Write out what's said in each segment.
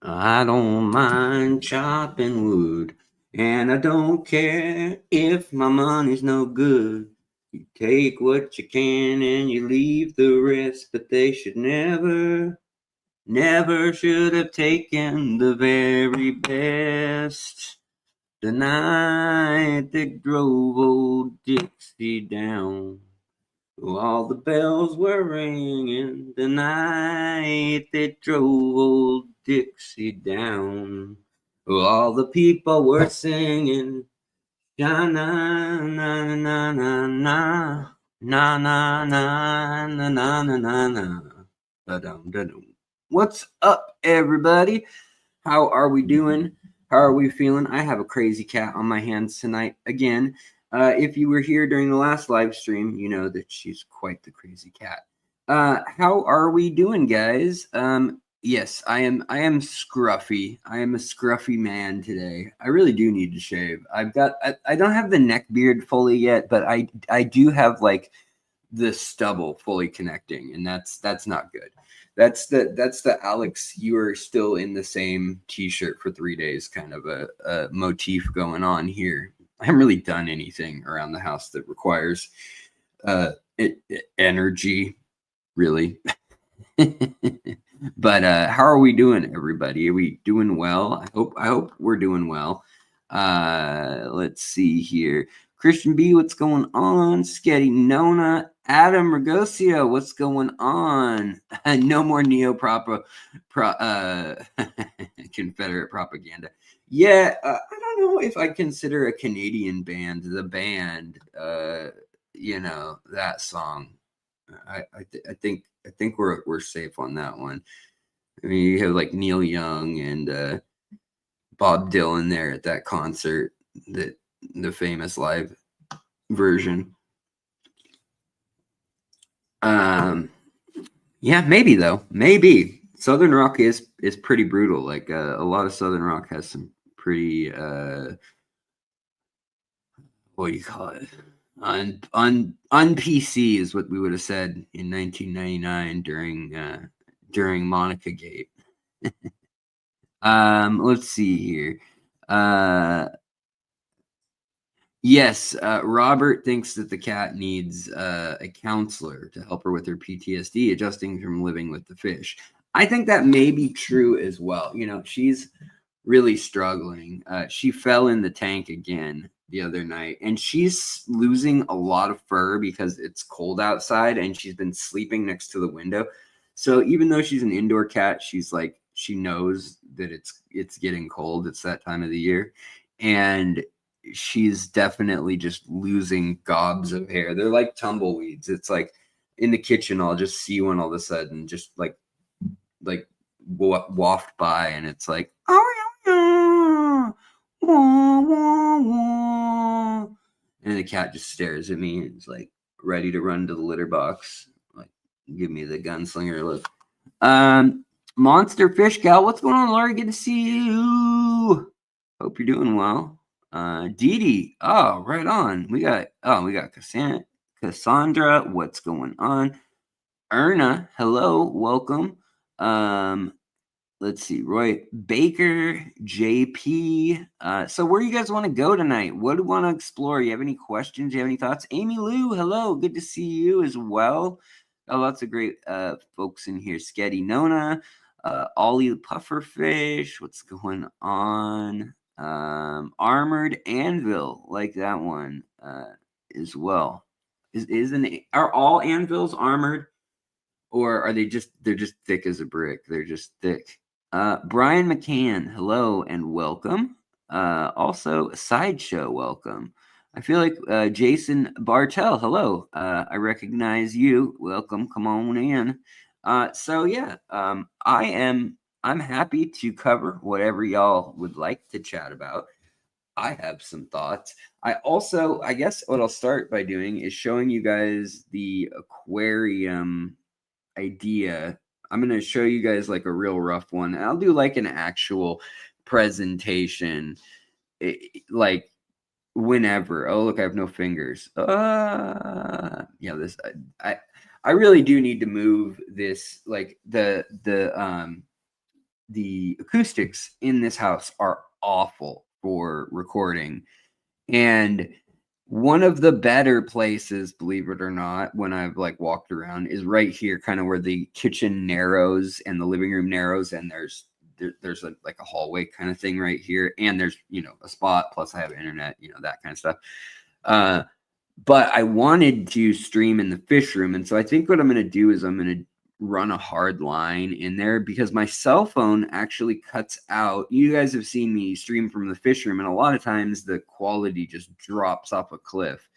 I don't mind chopping wood, and I don't care if my money's no good. You take what you can and you leave the rest, but they should never should have taken the very best. The night that drove old Dixie down. All the bells were ringing the night that drove old Dixie down. All the people were singing, na na na na na na na na na na na na na. What's up, everybody? How are we doing? How are we feeling? I have a crazy cat on my hands tonight again. If you were here during the last live stream, you know that she's quite the crazy cat. How are we doing, guys? Yes, I am scruffy. I am a scruffy man today. I really do need to shave. I don't have the neck beard fully yet, but I do have like the stubble fully connecting, and that's not good. That's the Alex, you are still in the same t-shirt for 3 days kind of a motif going on here. I haven't really done anything around the house that requires energy, really. But how are we doing, everybody? Are we doing well? I hope we're doing well. Let's see here. Christian B, what's going on? Sketty Nona, Adam Ragosio, what's going on? No more Confederate propaganda. Yeah, I don't know if I consider a Canadian band the band. You know, that song. I think we're safe on that one. I mean, you have like Neil Young and Bob Dylan there at that concert, that the famous live version. Yeah, maybe though. Maybe Southern rock is pretty brutal. Like a lot of Southern rock has some pretty what do you call it? On PC is what we would have said in 1999 during Monica Gate. Let's see here. Yes, Robert thinks that the cat needs a counselor to help her with her PTSD, adjusting from living with the fish. I think that may be true as well. You know, she's really struggling. She fell in the tank again the other night, and she's losing a lot of fur because it's cold outside, and she's been sleeping next to the window. So even though she's an indoor cat, she's like, she knows that it's getting cold. It's that time of the year, and she's definitely just losing gobs of hair. They're like tumbleweeds. It's like in the kitchen, I'll just see one all of a sudden, just like waft by, and it's like, oh yeah, wah, wah, wah. And the cat just stares at me and is like ready to run to the litter box, like give me the gunslinger look. Monster Fish Gal, what's going on, Laurie? Good to see you. Hope you're doing well. Dee Dee, oh, right on. We got Cassandra, what's going on? Erna, hello, welcome. Let's see, Roy Baker, JP. So where do you guys want to go tonight? What do you want to explore? You have any questions? You have any thoughts? Amy Lou, hello, good to see you as well. Lots of great folks in here. Sketty Nona, Ollie the Pufferfish, what's going on? Armored Anvil, like that one as well. Are all anvils armored, or are they're just thick as a brick? They're just thick. Brian McCann, hello and welcome. Also, Sideshow, welcome. I feel like Jason Bartel, hello. I recognize you. Welcome. Come on in. So yeah, I'm happy to cover whatever y'all would like to chat about. I have some thoughts. I guess what I'll start by doing is showing you guys the aquarium idea. I'm going to show you guys like a real rough one. And I'll do like an actual presentation, like whenever. Oh, look, I have no fingers. Yeah, this, I really do need to move this, like the the acoustics in this house are awful for recording. And one of the better places, believe it or not, when I've like walked around is right here, kind of where the kitchen narrows and the living room narrows, and there's like a hallway kind of thing right here, and there's, you know, a spot, plus I have internet, you know, that kind of stuff. But I wanted to stream in the fish room, and so I think what I'm going to do is I'm going to run a hard line in there, because my cell phone actually cuts out. You guys have seen me stream from the fish room, and a lot of times the quality just drops off a cliff.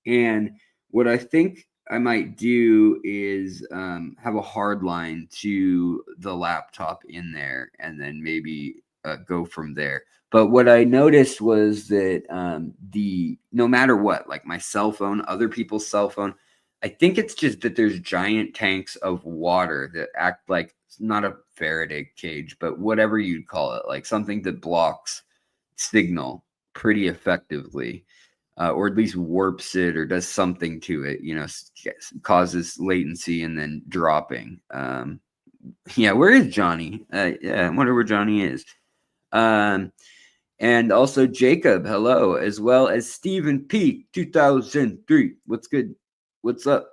And what I think I might do is have a hard line to the laptop in there, and then maybe go from there. But what I noticed was that no matter what, like my cell phone, other people's cell phone, I think it's just that there's giant tanks of water that act like, not a Faraday cage, but whatever you'd call it, like something that blocks signal pretty effectively, or at least warps it or does something to it, you know, causes latency and then dropping. Yeah, where is Johnny? Yeah, I wonder where Johnny is. And also Jacob, hello, as well as Stephen P. 2003. What's good? What's up?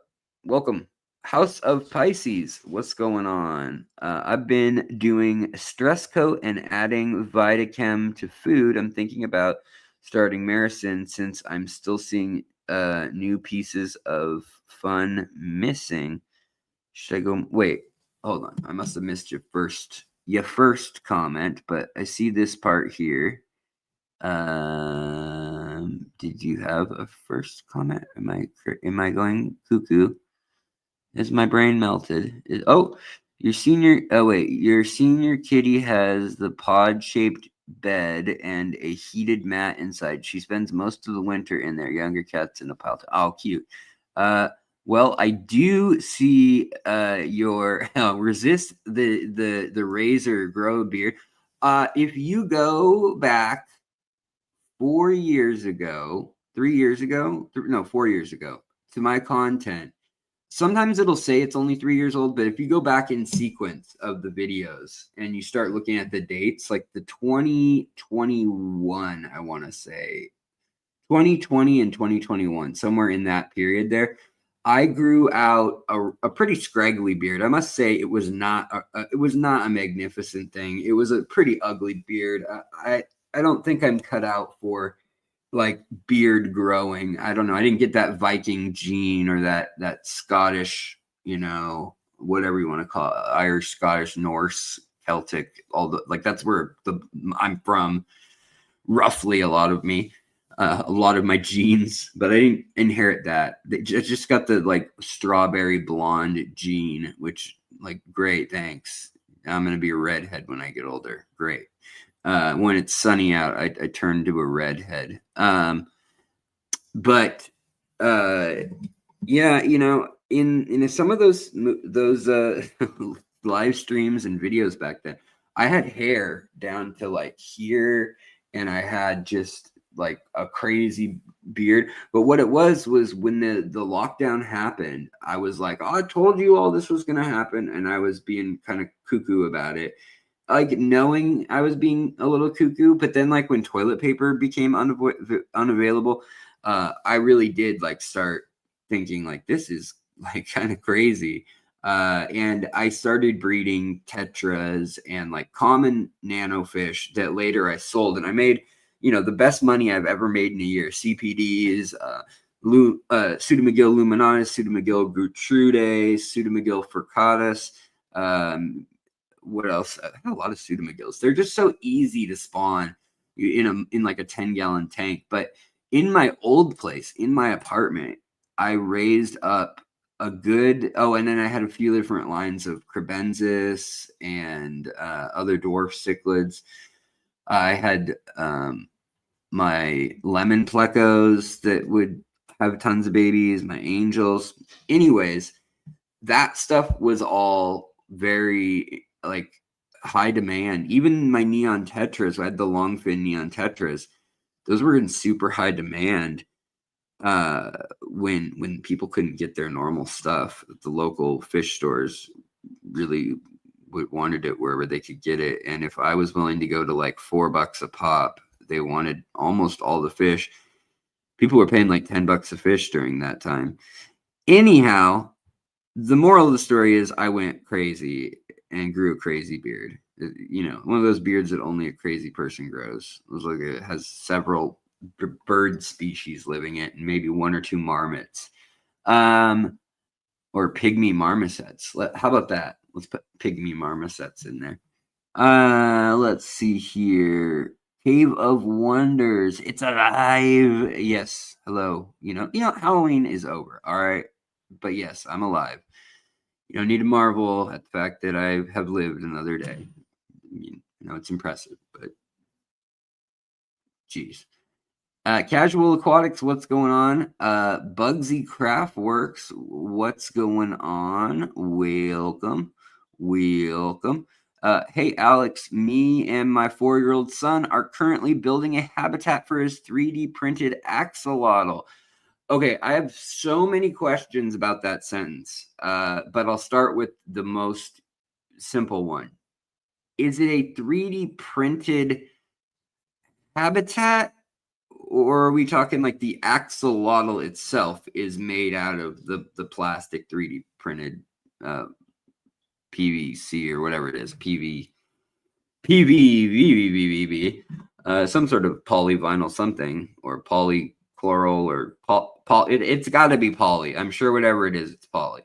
Welcome. House of Pisces, what's going on? I've been doing stress coat and adding Vitachem to food. I'm thinking about starting Maricin since I'm still seeing new pieces of fun missing. Should I go? Wait, hold on. I must have missed your first comment, but I see this part here. Did you have a first comment? Am I going cuckoo? Is my brain melted? Your senior kitty has the pod-shaped bed and a heated mat inside. She spends most of the winter in there. Younger cats in a pile. Oh, cute. Well, I do see your resist the razor grow a beard. If you go back 4 years ago, 3 years ago, 4 years ago to my content, sometimes it'll say it's only 3 years old, but if you go back in sequence of the videos and you start looking at the dates, like the 2021, I want to say 2020 and 2021, somewhere in that period there, I grew out a pretty scraggly beard. I must say it was not a magnificent thing. It was a pretty ugly beard. I don't think I'm cut out for like beard growing. I don't know. I didn't get that Viking gene or that Scottish, you know, whatever you want to call it, Irish, Scottish, Norse, Celtic, all the, like, that's where I'm from, roughly, a lot of my genes, but I didn't inherit that. I just got the like strawberry blonde gene, which, like, great, thanks. I'm gonna be a redhead when I get older. Great. When it's sunny out, I turn to a redhead. But yeah, you know, in some of those live streams and videos back then, I had hair down to like here, and I had just like a crazy beard. But what it was when the lockdown happened, I was like, oh, I told you all this was gonna happen, and I was being kind of cuckoo about it, like knowing I was being a little cuckoo. But then, like, when toilet paper became unavailable, I really did like start thinking like, this is like kind of crazy. And I started breeding tetras and like common nano fish that later I sold, and I made, you know, the best money I've ever made in a year. CPDs, Pseudomagil luminatus, Pseudomagil gertrude, Pseudomagil furcatus. What else? I have a lot of Pseudomagils. They're just so easy to spawn in like a 10-gallon tank. But in my old place, in my apartment, I raised up a good, and then I had a few different lines of crebensis and other dwarf cichlids. I had my lemon plecos that would have tons of babies, my angels. Anyways, that stuff was all very like high demand. Even my neon tetras, I had the longfin neon tetras. Those were in super high demand when people couldn't get their normal stuff. The local fish stores really wanted it wherever they could get it. And if I was willing to go to like $4 a pop, they wanted almost all the fish. People were paying like $10 a fish during that time. Anyhow, the moral of the story is I went crazy and grew a crazy beard. You know, one of those beards that only a crazy person grows. It was like it has several bird species living in it, and maybe 1 or 2 marmots. Or pygmy marmosets. How about that? Let's put pygmy marmosets in there. Let's see here. Cave of Wonders. It's alive. Yes. Hello. You know, Halloween is over. All right. But yes, I'm alive. You don't need to marvel at the fact that I have lived another day. You know, it's impressive, but geez. Casual Aquatics, what's going on? Bugsy Craftworks, what's going on? Welcome. Hey, Alex, me and my 4-year-old son are currently building a habitat for his 3D printed axolotl. Okay, I have so many questions about that sentence, but I'll start with the most simple one. Is it a 3D printed habitat? Or are we talking like the axolotl itself is made out of the plastic 3D printed PVC or whatever it is, PV, some sort of polyvinyl something, or polychloral, or it's got to be poly. I'm sure whatever it is, it's poly.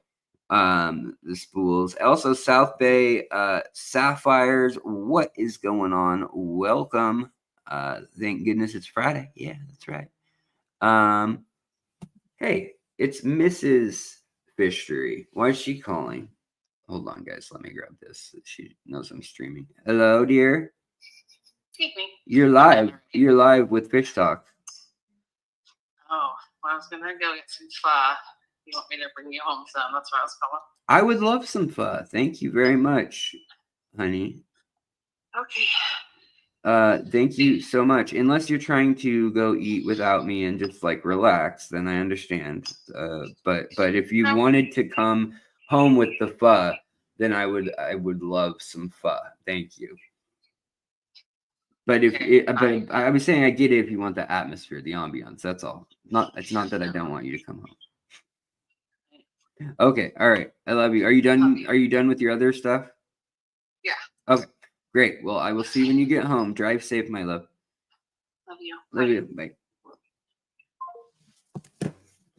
The spools. Also, South Bay sapphires. What is going on? Welcome. Thank goodness it's Friday. Yeah, that's right. Hey, it's Mrs. Fishtory. Why is she calling? Hold on, guys. Let me grab this. She knows I'm streaming. Hello, dear. Excuse me. You're live. You're live with Fish Talk. Oh, well, I was gonna go get some pho. You want me to bring you home some? That's what I was calling. I would love some pho. Thank you very much, honey. Okay. Thank you so much. Unless you're trying to go eat without me and just like relax, then I understand. But if you wanted to come home with the pho, then I would love some pho. Thank you. But but I was saying I get it if you want the atmosphere, the ambiance. That's all. It's not that I don't want you to come home. Okay, all right. I love you. Are you done? Are you done with your other stuff? Yeah. Okay, great. Well, I will see you when you get home. Drive safe, my love. Love you. Love you. Bye.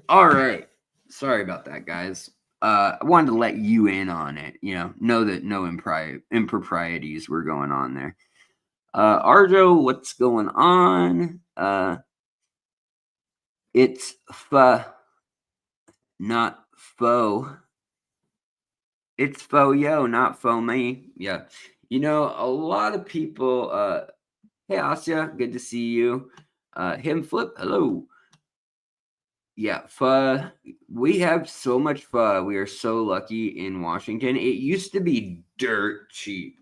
All right. Sorry about that, guys. I wanted to let you in on it. Know that no improprieties were going on there. Arjo, what's going on? It's not faux. It's faux yo, not faux me. Yeah. A lot of people, hey Asya, good to see you. Him Flip, hello. Yeah, pho. We have so much pho. We are so lucky in Washington. It used to be dirt cheap.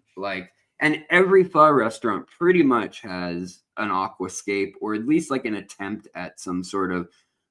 And every pho restaurant pretty much has an aquascape, or at least like an attempt at some sort of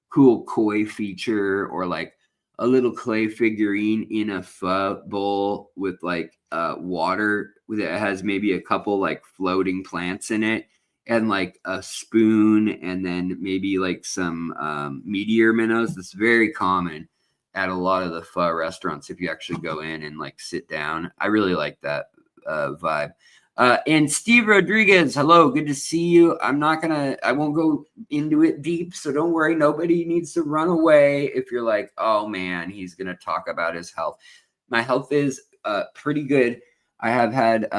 cool koi feature, or like a little clay figurine in a pho bowl with like water that has maybe a couple like floating plants in it, and like a spoon, and then maybe like some meteor minnows. That's very common at a lot of the pho restaurants if you actually go in and like sit down. I really like that vibe. And Steve Rodriguez, hello, good to see you. I won't go into it deep, so don't worry. Nobody needs to run away if you're like, oh man, he's going to talk about his health. My health is pretty good. I have had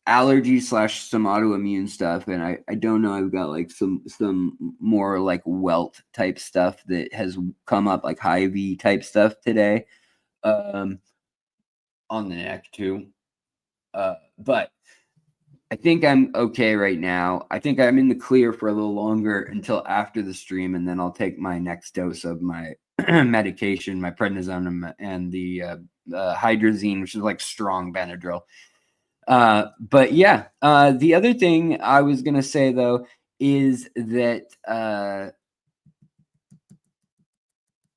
allergies / some autoimmune stuff, and I don't know, I've got like some more like welt type stuff that has come up, like Hy-Vee type stuff today, on the neck too. But I think I'm okay right now. I think I'm in the clear for a little longer until after the stream, and then I'll take my next dose of my medication, my prednisone, and the hydrazine, which is like strong Benadryl. But yeah, the other thing I was gonna say though is that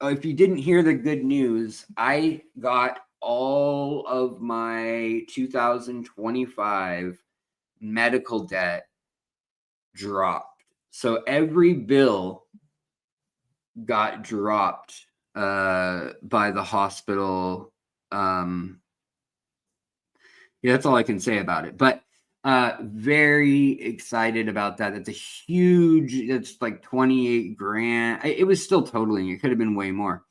if you didn't hear the good news, I got all of my 2025 medical debt dropped. So every bill got dropped by the hospital. Yeah, that's all I can say about it. But very excited about that. It's a huge, it's like 28 grand. It was still totaling. It could have been way more.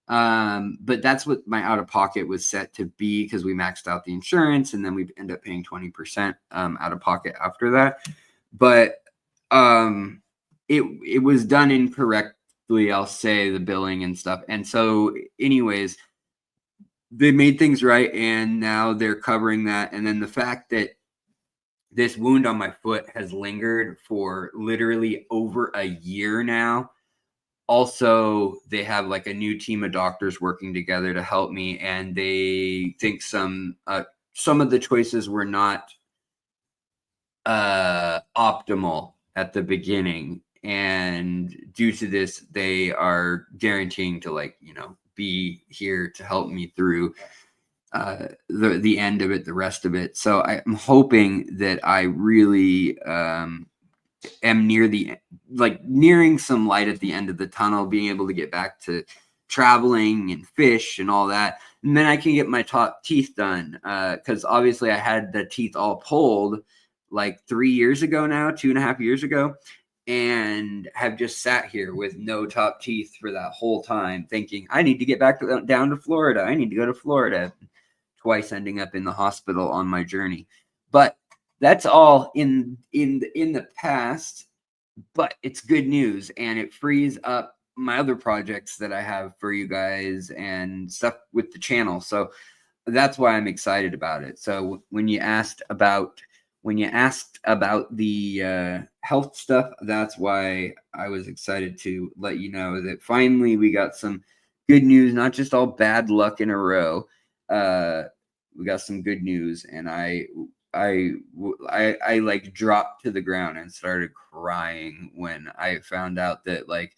But that's what my out of pocket was set to be because we maxed out the insurance and then we end up paying 20% out of pocket after that. But it was done incorrectly, I'll say, the billing and stuff. And so anyways, they made things right and now they're covering that. And then the fact that this wound on my foot has lingered for literally over a year now. Also, they have like a new team of doctors working together to help me, and they think some of the choices were not optimal at the beginning, and due to this, they are guaranteeing to be here to help me through the end of it, the rest of it. So I'm hoping that I really am nearing some light at the end of the tunnel, being able to get back to traveling and fish and all that. And then I can get my top teeth done. Cause obviously I had the teeth all pulled like 3 years ago now, 2.5 years ago, and have just sat here with no top teeth for that whole time thinking I need to get back down to Florida. I need to go to Florida, twice ending up in the hospital on my journey. But that's all in the past, but it's good news and it frees up my other projects that I have for you guys and stuff with the channel. So that's why I'm excited about it. So when you asked about the health stuff, that's why I was excited to let you know that finally we got some good news, not just all bad luck in a row. We got some good news, and I like dropped to the ground and started crying when I found out that, like,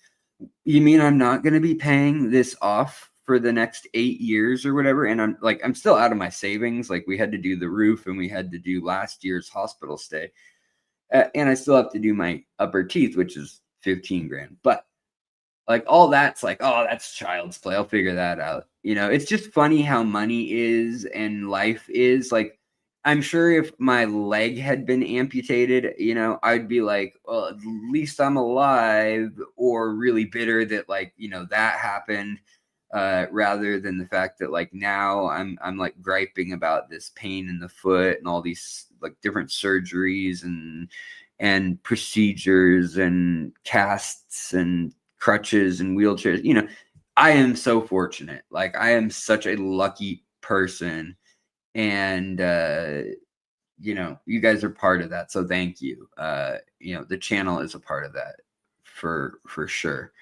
you mean I'm not going to be paying this off for the next 8 years or whatever? And I'm still out of my savings. Like, we had to do the roof and we had to do last year's hospital stay. And I still have to do my upper teeth, which is 15 grand. But like all that's like, oh, that's child's play. I'll figure that out. It's just funny how money is and life is. Like, I'm sure if my leg had been amputated, I'd be like, well, at least I'm alive, or really bitter that that happened, rather than the fact that like now I'm like griping about this pain in the foot and all these like different surgeries and procedures and casts and crutches and wheelchairs. I am so fortunate. Like, I am such a lucky person, and you guys are part of that, so thank you. The channel is a part of that for sure.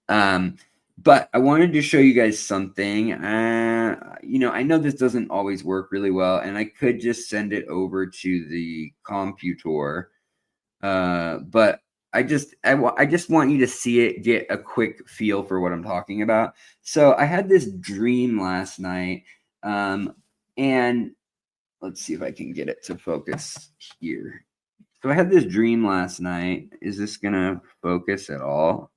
But I wanted to show you guys something. I know this doesn't always work really well, and I could just send it over to the computer, but I just want you to see it, get a quick feel for what I'm talking about. So I had this dream last night, and let's see if I can get it to focus here. So I had this dream last night. Is this gonna focus at all?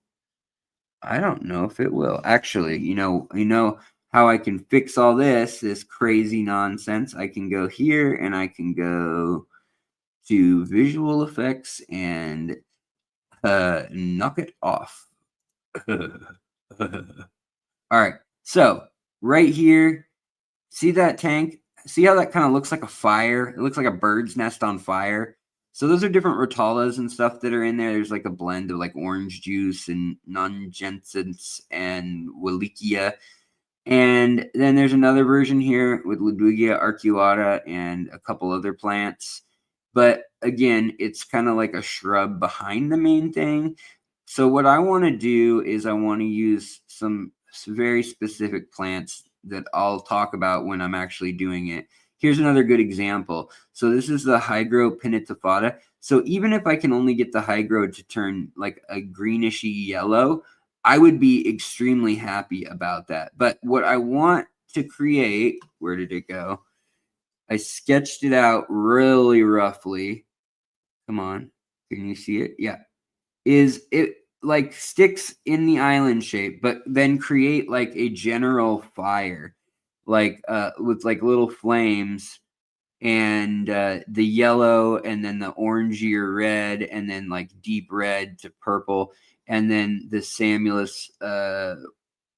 I don't know if it will. Actually, you know how I can fix all this crazy nonsense. I can go here and I can go to visual effects and knock it off. All right, so right here, see that tank? See how that kind of looks like a fire? It looks like a bird's nest on fire. So those are different rotalas and stuff that are in there. There's like a blend of like orange juice and nungensis and Wallachia. And then there's another version here with Ludwigia arcuata and a couple other plants. But again, it's kind of like a shrub behind the main thing. So what I want to do is I want to use some very specific plants that I'll talk about when I'm actually doing it. Here's another good example. So this is the Hygro pinnatifada. So even if I can only get the Hygro to turn like a greenish yellow, I would be extremely happy about that. But what I want to create, where did it go? I sketched it out really roughly. Come on. Can you see it? Yeah. Is it like sticks in the island shape, but then create like a general fire, like with like little flames, and the yellow, and then the orangey or red, and then like deep red to purple, and then the Samulus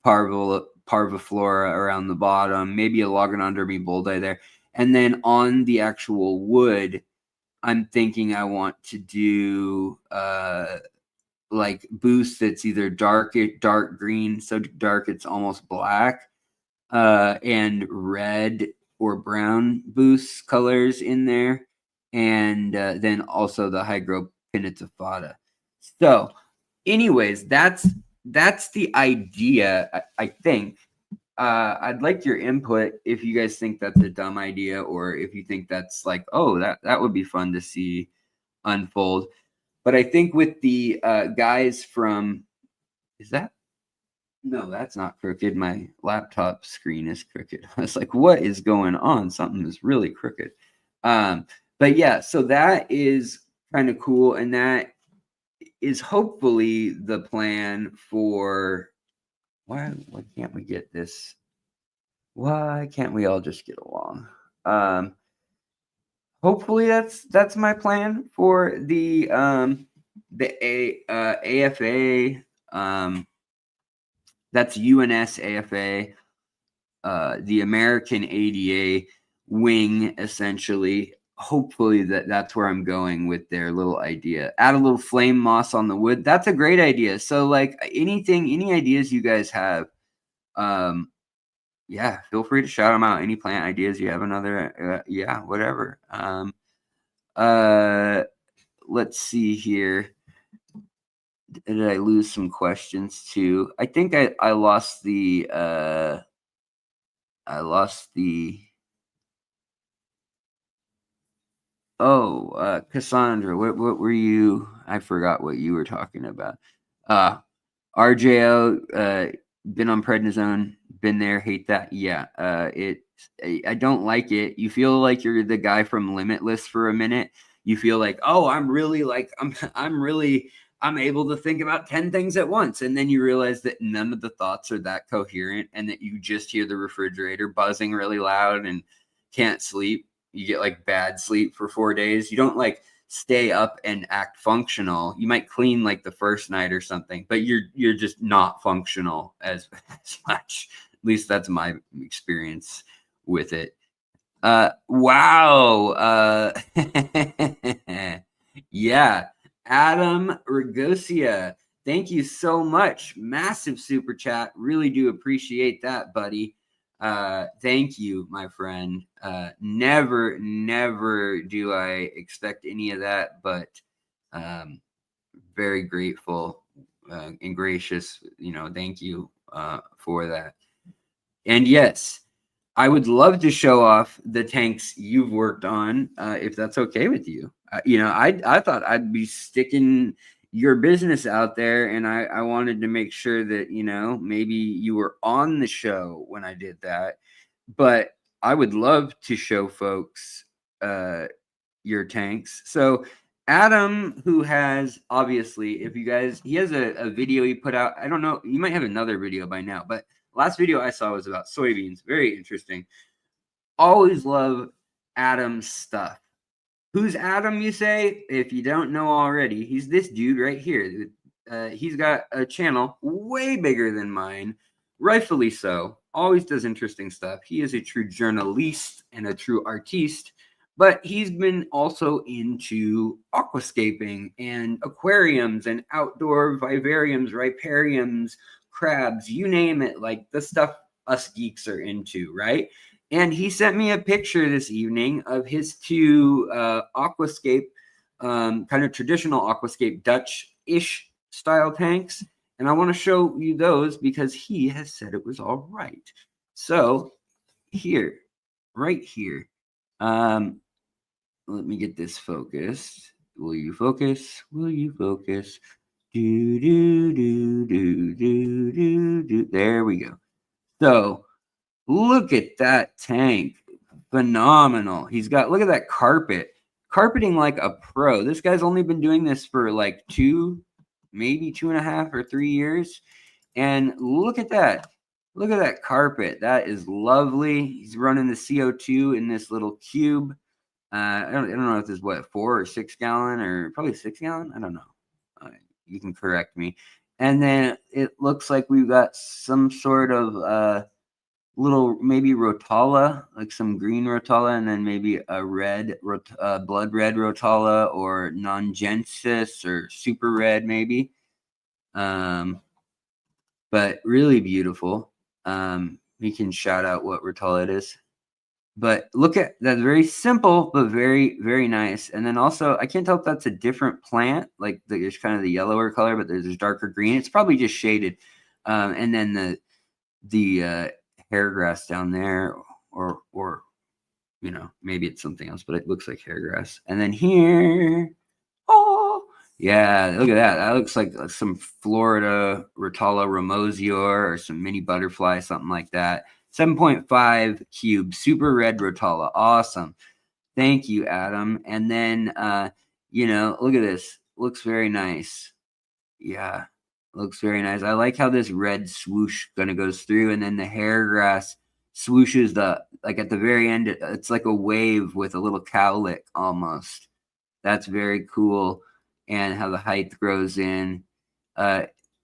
parviflora around the bottom, maybe a Logonoddermy boldi there. And then on the actual wood, I'm thinking I want to do like boost that's either dark green, so dark it's almost black, and red or brown boost colors in there, and then also the Hygropinnatifada. So anyways, that's the idea, I think. I'd like your input if you guys think that's a dumb idea, or if you think that's like, oh, that would be fun to see unfold. But I think with the guys from, is that, no, that's not crooked. My laptop screen is crooked. I was like, what is going on? Something is really crooked. But yeah, so that is kind of cool, and that is hopefully the plan for, why can't we get this? Why can't we all just get along? Hopefully that's my plan for the AFA. That's UNS AFA, the American ADA wing, essentially. Hopefully that's where I'm going with their little idea. Add a little flame moss on the wood. That's a great idea. So like any ideas you guys have, yeah, feel free to shout them out. Any plant ideas you have, another, yeah, whatever. Let's see here. Did I lose some questions too? I think I lost the Cassandra, what were you? I forgot what you were talking about. RJO, been on prednisone, been there, hate that. Yeah, I don't like it. You feel like you're the guy from Limitless for a minute. You feel like, oh, I'm really like I'm able to think about 10 things at once, and then you realize that none of the thoughts are that coherent, and that you just hear the refrigerator buzzing really loud and can't sleep. You get like bad sleep for 4 days. You don't like stay up and act functional. You might clean like the first night or something, but you're just not functional as much. At least that's my experience with it. Wow. Yeah. Adam Ragosia, thank you so much. Massive super chat. Really do appreciate that, buddy. Thank you, my friend. Never do I expect any of that, but very grateful and gracious. Thank you for that. And yes, I would love to show off the tanks you've worked on, if that's okay with you. I thought I'd be sticking your business out there, and I wanted to make sure that, maybe you were on the show when I did that. But I would love to show folks your tanks. So Adam, who has, obviously, if you guys, he has a video he put out. I don't know, you might have another video by now, but last video I saw was about soybeans. Very interesting. Always love Adam's stuff. Who's Adam, you say? If you don't know already, he's this dude right here. He's got a channel way bigger than mine, rightfully so. Always does interesting stuff. He is a true journalist and a true artiste, but he's been also into aquascaping and aquariums and outdoor vivariums, ripariums, crabs, you name it, like the stuff us geeks are into, right? And he sent me a picture this evening of his two aquascape, kind of traditional aquascape Dutch-ish style tanks. And I want to show you those because he has said it was all right. So here, right here. Let me get this focused. Will you focus? Will you focus? Do, do, do, do, do, do, do. There we go. So Look at that tank. Phenomenal. He's got, look at that carpeting like a pro. This guy's only been doing this for like maybe 2.5 or 3 years. And look at that. Look at that carpet. That is lovely. He's running the CO2 in this little cube. I don't know if this is what, 4 or 6 gallon, or probably 6 gallon. I don't know. You can correct me. And then it looks like we've got some sort of little, maybe rotala, like some green rotala, and then maybe a red, blood red rotala, or nongensis, or super red maybe. But really beautiful. We can shout out what rotala it is. But look at that, very simple, but very, very nice. And then also, I can't tell if that's a different plant. Like there's kind of the yellower color, but there's darker green. It's probably just shaded. And then the hair grass down there, or you know, maybe it's something else, but it looks like hair grass. And then here, oh yeah, look at that. That looks like some Florida Rotala ramosior, or some mini butterfly, something like that. 7.5 cube, super red rotala. Awesome. Thank you, Adam. And then, you know, look at this. Looks very nice. Yeah, looks very nice. I like how this red swoosh kind of goes through, and then the hair grass swooshes like at the very end. It's like a wave with a little cowlick almost. That's very cool. And how the height grows in.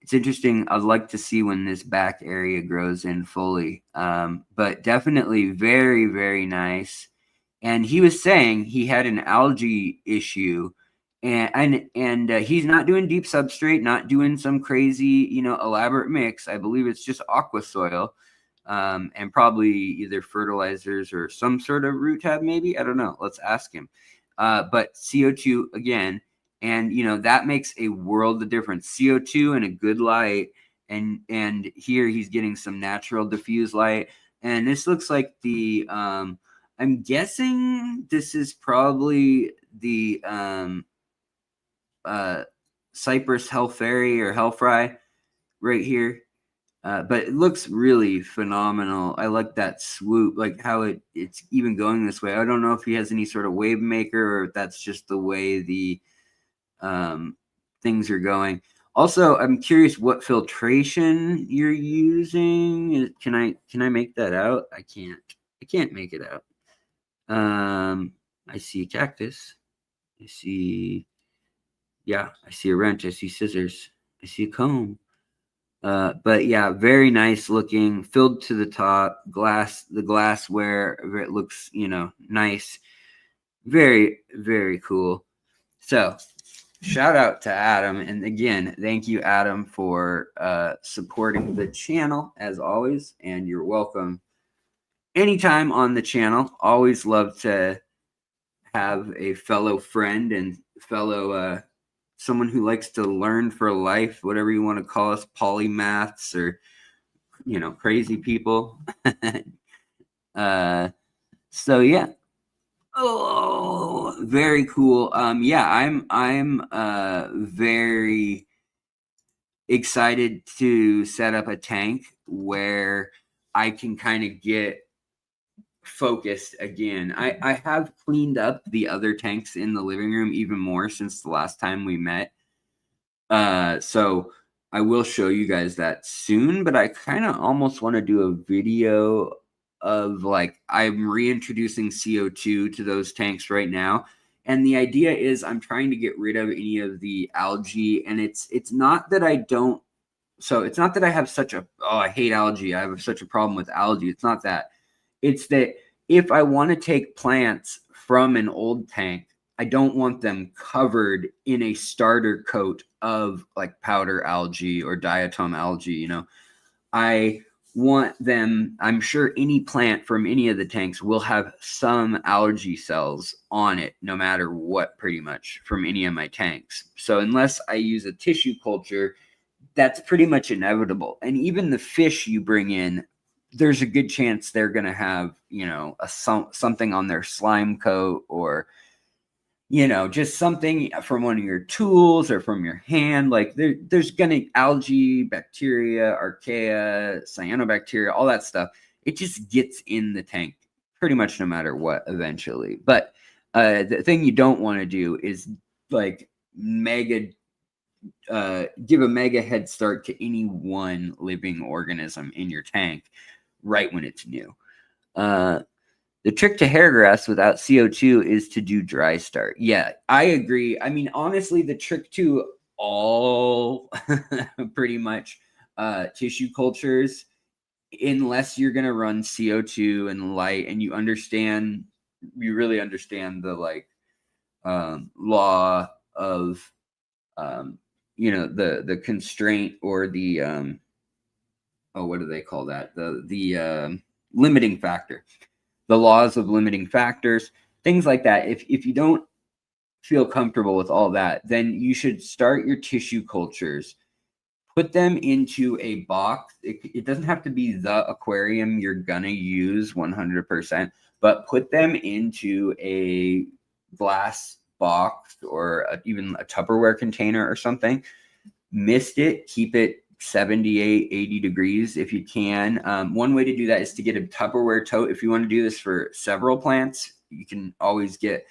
It's interesting. I'd like to see when this back area grows in fully. But definitely very, very nice. And he was saying he had an algae issue, and he's not doing deep substrate, not doing some crazy, you know, elaborate mix. I believe it's just aqua soil, and probably either fertilizers or some sort of root tab, maybe. I don't know. Let's ask him. But CO2 again. And, you know, that makes a world of difference. CO2 and a good light. And here he's getting some natural diffuse light. And this looks like the, I'm guessing this is probably the Cypress Hellfairy or Hellfry right here. But it looks really phenomenal. I like that swoop, like how it's even going this way. I don't know if he has any sort of wave maker, or if that's just the way the things are going. Also, I'm curious what filtration you're using. Can I make that out? I can't make it out. I see a cactus. I see a wrench. I see scissors. I see a comb. But yeah, very nice looking, filled to the top, the glassware, it looks, you know, nice. Very, very cool. So shout out to Adam. And again, thank you, Adam, for supporting the channel as always. And you're welcome anytime on the channel. Always love to have a fellow friend and fellow someone who likes to learn for life, whatever you want to call us, polymaths, or, you know, crazy people. So yeah. Oh, very cool. Yeah, I'm very excited to set up a tank where I can kind of get focused again. I have cleaned up the other tanks in the living room even more since the last time we met. So I will show you guys that soon, but I kind of almost want to do a video of, like, I'm reintroducing CO2 to those tanks right now. And the idea is I'm trying to get rid of any of the algae. And it's not that I don't, so it's not that I have such a, oh, I hate algae, I have such a problem with algae. It's not that. It's that if I want to take plants from an old tank, I don't want them covered in a starter coat of like powder algae or diatom algae, you know. I want them, I'm sure any plant from any of the tanks will have some algae cells on it, no matter what, pretty much, from any of my tanks. So unless I use a tissue culture, that's pretty much inevitable. And even the fish you bring in, there's a good chance they're going to have, you know, something on their slime coat, or, you know, just something from one of your tools or from your hand. Like there's going to algae, bacteria, archaea, cyanobacteria, all that stuff. it just gets in the tank pretty much no matter what eventually. But the thing you don't want to do is like give a mega head start to any one living organism in your tank right when it's new. The trick to hair grass without CO2 is to do dry start. Yeah, I agree. I mean, honestly, the trick to all pretty much tissue cultures, unless you're going to run CO2 and light and you really understand the like law of the constraint or the what do they call that, the limiting factor, the laws of limiting factors, things like that. If you don't feel comfortable with all that, then you should start your tissue cultures, put them into a box. It doesn't have to be the aquarium you're gonna use 100%, but put them into a glass box or even a Tupperware container or something. Mist it, keep it 78, 80 degrees if you can. One way to do that is to get a Tupperware tote. If you want to do this for several plants, you can always get,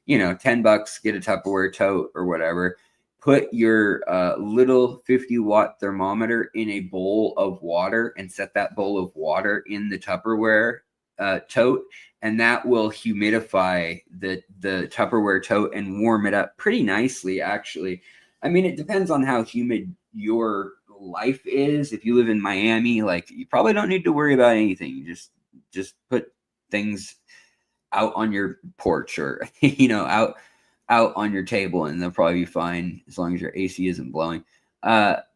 $10, get a Tupperware tote or whatever. Put your little 50-watt thermometer in a bowl of water and set that bowl of water in the Tupperware tote, and that will humidify the Tupperware tote and warm it up pretty nicely, actually. I mean, it depends on how humid your life is. If you live in Miami, like, you probably don't need to worry about anything. You just put things out on your porch or out on your table, and they'll probably be fine as long as your AC isn't blowing. But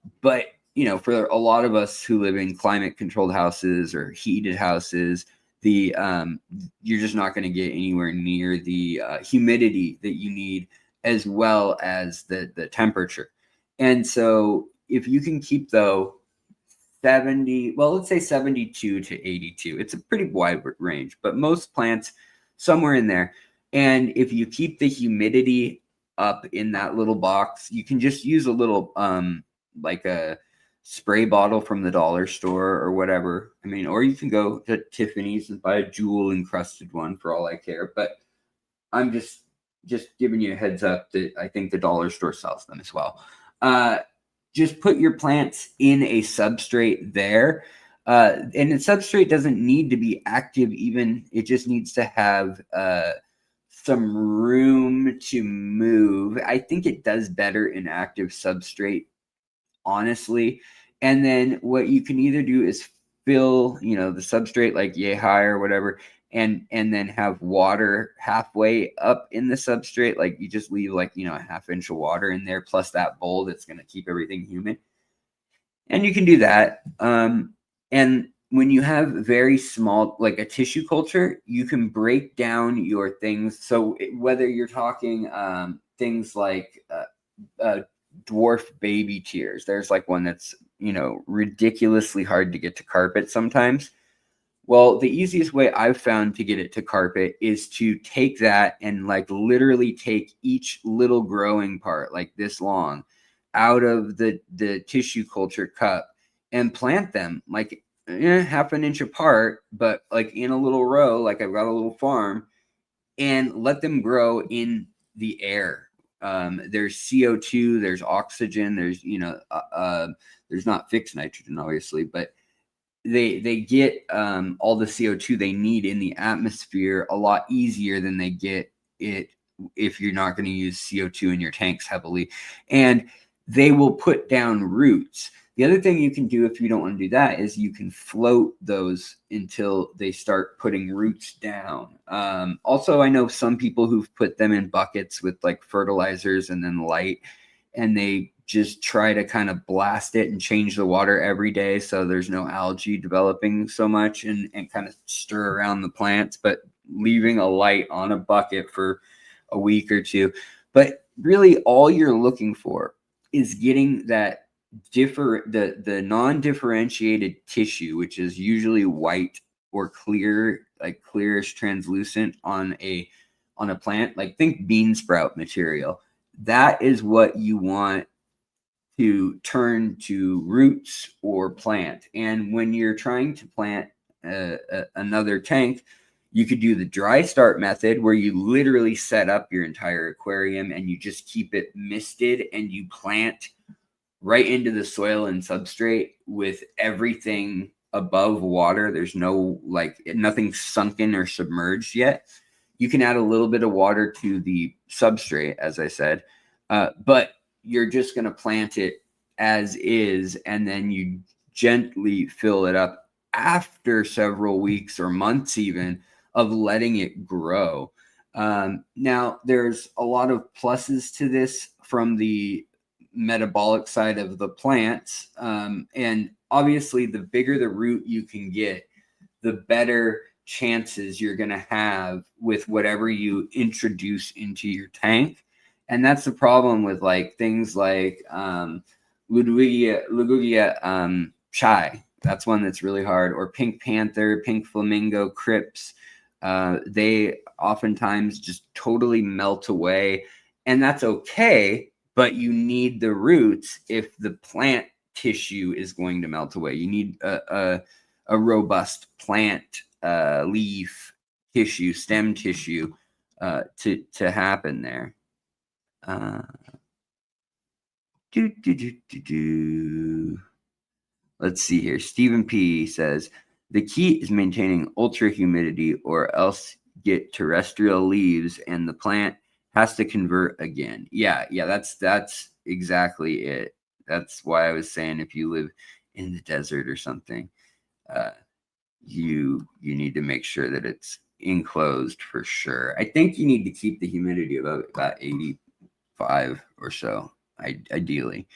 for a lot of us who live in climate controlled houses or heated houses, you're just not going to get anywhere near the humidity that you need, as well as the temperature. And so if you can keep, though, 70, well, let's say 72 to 82, it's a pretty wide range, but most plants somewhere in there. And if you keep the humidity up in that little box, you can just use a little like a spray bottle from the dollar store or whatever. I mean, or you can go to Tiffany's and buy a jewel encrusted one for all I care. But I'm just giving you a heads up that I think the dollar store sells them as well. Just put your plants in a substrate there. And the substrate doesn't need to be active even. It just needs to have some room to move. I think it does better in active substrate, honestly. And then what you can either do is fill, the substrate like yay high or whatever, and then have water halfway up in the substrate. Like, you just leave like, a half inch of water in there, plus that bowl that's going to keep everything humid. And you can do that. And when you have very small, like a tissue culture, you can break down your things. So whether you're talking things like dwarf baby tears, there's like one that's, ridiculously hard to get to carpet sometimes. Well, the easiest way I've found to get it to carpet is to take that and like literally take each little growing part, like this long, out of the tissue culture cup and plant them like half an inch apart, but like in a little row, like I've got a little farm, and let them grow in the air. There's CO2, there's oxygen, there's there's not fixed nitrogen, obviously, but they get all the CO2 they need in the atmosphere a lot easier than they get it if you're not going to use CO2 in your tanks heavily. And they will put down roots. The other thing you can do if you don't want to do that is you can float those until they start putting roots down. Also, I know some people who've put them in buckets with like fertilizers and then light, and they just try to kind of blast it and change the water every day so there's no algae developing so much, and kind of stir around the plants, but leaving a light on a bucket for a week or two. But really all you're looking for is getting that the non-differentiated tissue, which is usually white or clear, like clearish translucent on a plant, like think bean sprout material. That is what you want to turn to roots or plant. And when you're trying to plant another tank, you could do the dry start method where you literally set up your entire aquarium and you just keep it misted and you plant right into the soil and substrate with everything above water. There's no, like, nothing sunken or submerged yet. You can add a little bit of water to the substrate, as I said, but you're just going to plant it as is, and then you gently fill it up after several weeks or months even of letting it grow. Now, there's a lot of pluses to this from the metabolic side of the plants. And obviously, the bigger the root you can get, the better chances you're going to have with whatever you introduce into your tank. And that's the problem with like things like Ludwigia chai. That's one that's really hard. Or pink panther, pink flamingo, crips. They oftentimes just totally melt away. And that's okay, but you need the roots if the plant tissue is going to melt away. You need a robust plant leaf tissue, stem tissue to happen there. Let's see here. Stephen P. says, the key is maintaining ultra humidity or else get terrestrial leaves and the plant has to convert again. Yeah, that's exactly it. That's why I was saying if you live in the desert or something, you need to make sure that it's enclosed for sure. I think you need to keep the humidity about 85 or so, ideally.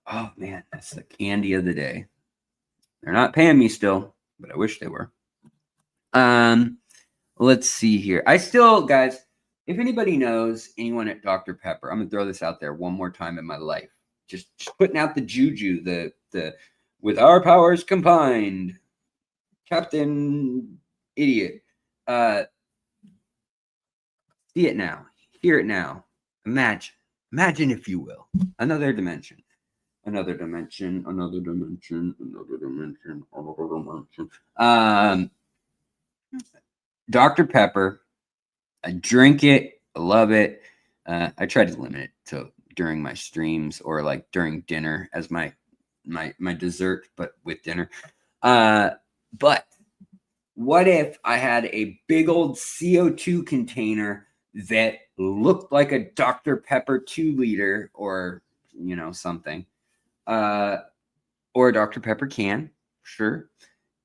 Oh man, that's the candy of the day. They're not paying me still, but I wish they were. Let's see here. I still, guys, if anybody knows anyone at Dr. Pepper, I'm gonna throw this out there one more time in my life. Just putting out the juju, the with our powers combined, Captain Idiot. See it now, hear it now. Imagine if you will, another dimension. Another dimension, another dimension, another dimension, another dimension. Dr. Pepper, I drink it, I love it. I try to limit it to during my streams or like during dinner as my dessert, but with dinner. But what if I had a big old CO2 container that looked like a Dr. Pepper 2-liter or, something. Or a Dr. Pepper can, sure.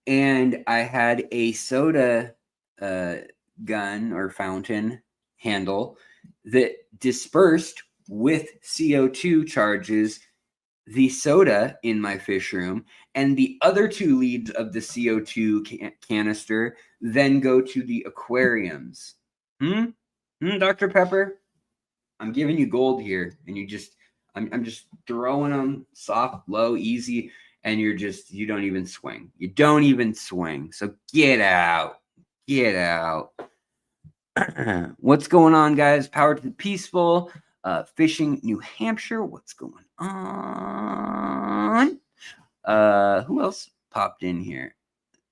And I had a soda gun or fountain handle that dispersed with CO2 charges the soda in my fish room, and the other 2 leads of the CO2 canister then go to the aquariums. Dr. Pepper? I'm giving you gold here, and I'm just throwing them soft, low, easy, and you don't even swing. You don't even swing. So get out. Get out. What's going on, guys? Power to the peaceful. Fishing New Hampshire. What's going on? Who else popped in here?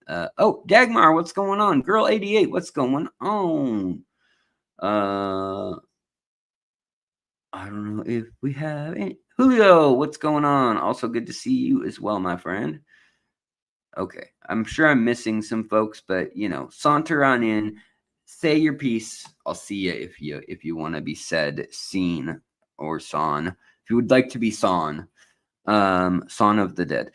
Dagmar, what's going on? Girl 88, what's going on? I don't know if we have any. Julio, what's going on? Also good to see you as well, my friend. Okay, I'm sure I'm missing some folks, but saunter on in, say your piece. I'll see you if you want to be said, seen, or sawn. If you would like to be sawn, sawn of the dead.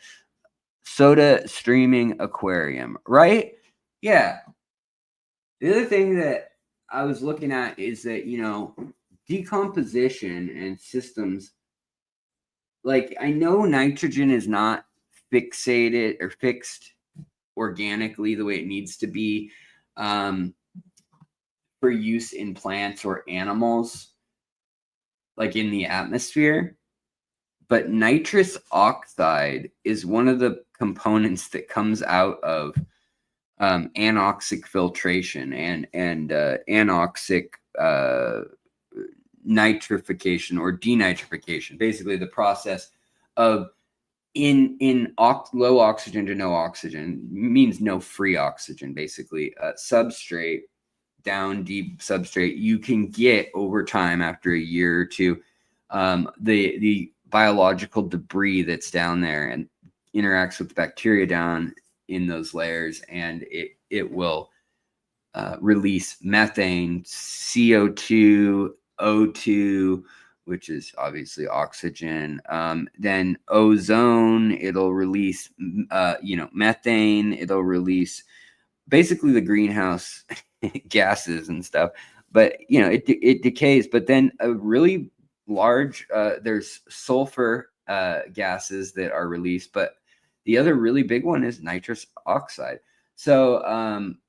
Soda streaming aquarium, right? Yeah. The other thing that I was looking at is that decomposition and systems, like I know nitrogen is not fixated or fixed organically the way it needs to be for use in plants or animals, like in the atmosphere. But nitrous oxide is one of the components that comes out of anoxic filtration and anoxic nitrification or denitrification, basically the process of low oxygen to no oxygen means no free oxygen, basically. Substrate, down deep substrate, you can get over time after a year or two, the biological debris that's down there and interacts with the bacteria down in those layers, and it will release methane, CO2, O2, which is obviously oxygen. Then ozone, it'll release, methane. It'll release basically the greenhouse gases and stuff. But it decays. But then a really large, there's sulfur gases that are released. But the other really big one is nitrous oxide. So I'm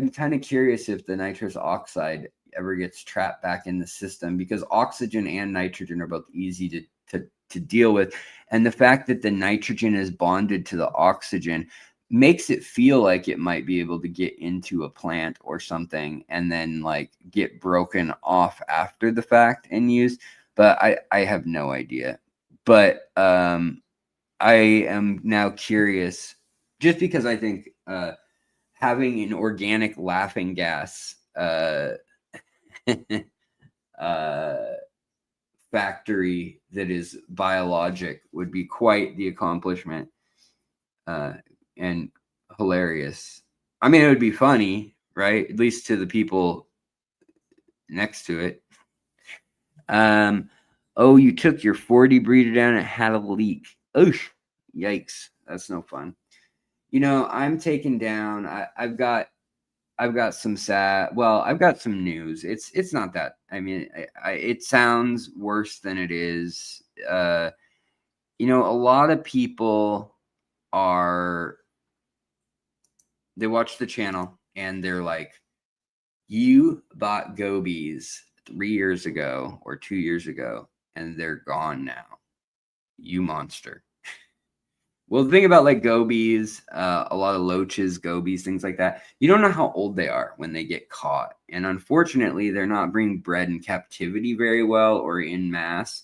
kind of curious if the nitrous oxide ever gets trapped back in the system, because oxygen and nitrogen are both easy to deal with. And the fact that the nitrogen is bonded to the oxygen makes it feel like it might be able to get into a plant or something and then like get broken off after the fact and used. But I have no idea. But I am now curious, just because I think having an organic laughing gas factory that is biologic would be quite the accomplishment, and hilarious. I mean, it would be funny, right? At least to the people next to it. Oh, you took your 40 breeder down and it had a leak. Oof, yikes. That's no fun. I'm taken down. I've got some I've got some news. It's not that. I mean, it sounds worse than it is. A lot of people they watch the channel and they're like, you bought gobies 3 years ago or 2 years ago and they're gone now. You monster. Well, the thing about like gobies, a lot of loaches, gobies, things like that, you don't know how old they are when they get caught. And unfortunately, they're not being bred in captivity very well or in mass.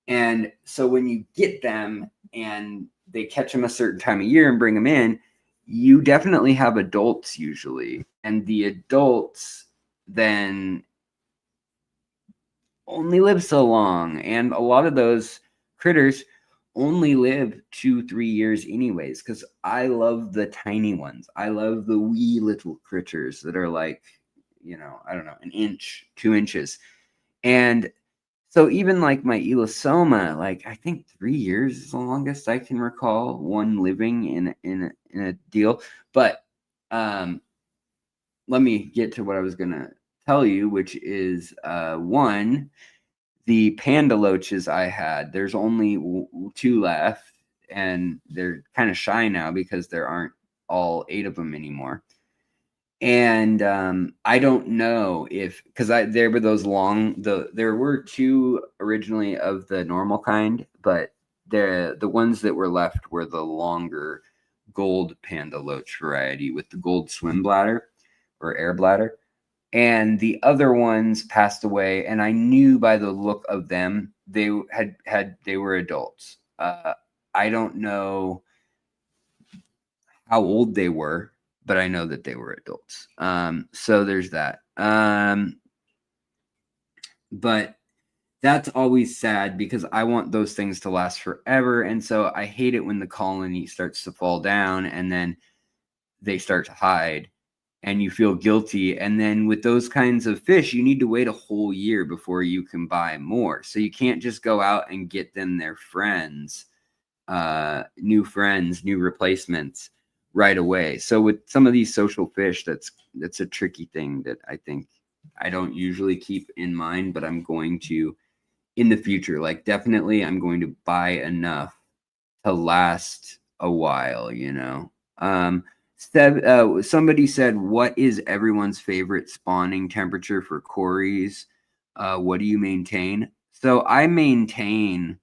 And so when you get them and they catch them a certain time of year and bring them in, you definitely have adults usually. And the adults then only live so long. And a lot of those critters only live 2-3 years anyways, because I love the tiny ones. I love the wee little critters that are like, I don't know, 1 inch, 2 inches. And so even like my elosoma, like I think 3 years is the longest I can recall one living in a deal. But let me get to what I was gonna tell you, which is one, the panda loaches I had, there's only 2 left, and they're kind of shy now because there aren't all 8 of them anymore. And I don't know if, because there were those there were 2 originally of the normal kind, but the ones that were left were the longer gold panda loach variety with the gold swim bladder or air bladder. And the other ones passed away, and I knew by the look of them they were adults. I don't know how old they were, but I know that they were adults. So there's that. But that's always sad because I want those things to last forever, and so I hate it when the colony starts to fall down and then they start to hide. And you feel guilty. And then with those kinds of fish, you need to wait a whole year before you can buy more. So you can't just go out and get them their friends, new replacements right away. So with some of these social fish, that's a tricky thing that I think I don't usually keep in mind, but I'm going to in the future. Like definitely I'm going to buy enough to last a while, Somebody said, what is everyone's favorite spawning temperature for cories? What do you maintain? So I maintain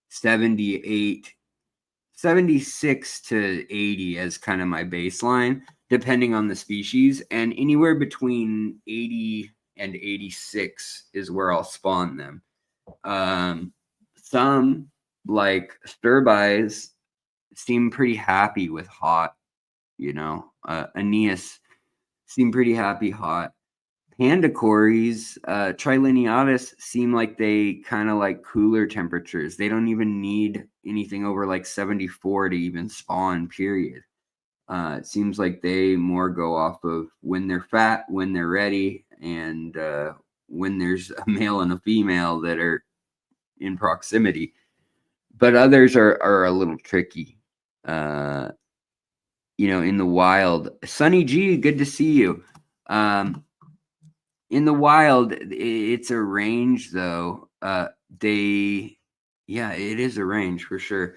76 to 80 as kind of my baseline, depending on the species. And anywhere between 80 and 86 is where I'll spawn them. Some, like Sturbies, seem pretty happy with hot, Aeneas seem pretty happy hot. Panda cories, trilineatus seem like they kind of like cooler temperatures. They don't even need anything over like 74 to even spawn, period. It seems like they more go off of when they're fat, when they're ready, and when there's a male and a female that are in proximity. But others are a little tricky. In the wild. Sunny G, good to see you. In the wild, it's a range though. It is a range for sure.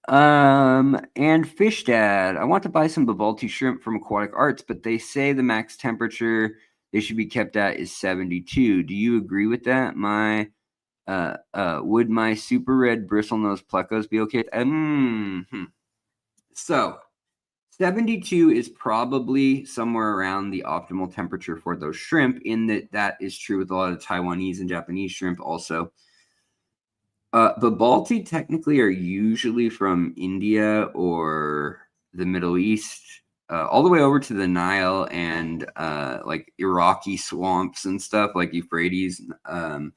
And Fish Dad, I want to buy some Bivalti shrimp from Aquatic Arts, but they say the max temperature they should be kept at is 72. Do you agree with that? Would my super red bristlenose plecos be okay? So 72 is probably somewhere around the optimal temperature for those shrimp, in that is true with a lot of Taiwanese and Japanese shrimp also. Bivalti technically are usually from India or the Middle East, all the way over to the Nile and like Iraqi swamps and stuff like Euphrates and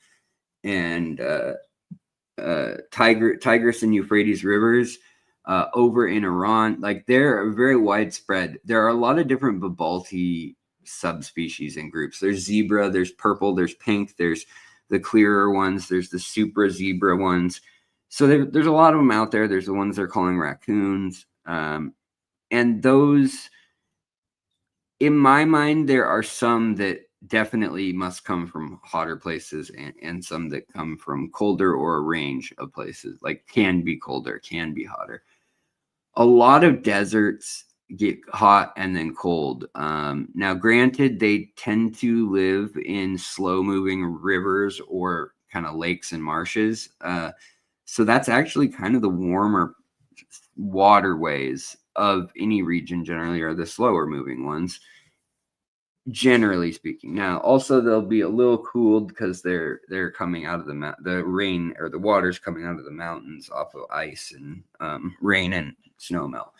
Tigris and Euphrates rivers. Over in Iran, like they're very widespread. There are a lot of different Bivalti subspecies and groups. There's zebra, there's purple, there's pink, there's the clearer ones, there's the super zebra ones. So there's a lot of them out there. There's the ones they're calling raccoons. And those, in my mind, there are some that definitely must come from hotter places and some that come from colder or a range of places, like can be colder, can be hotter. A lot of deserts get hot and then cold. Now, granted, they tend to live in slow-moving rivers or kind of lakes and marshes. So that's actually kind of the warmer waterways of any region generally are the slower-moving ones, generally speaking. Now, also, they'll be a little cooled because they're coming out of the rain, or the water's coming out of the mountains off of ice and rain and snow melt.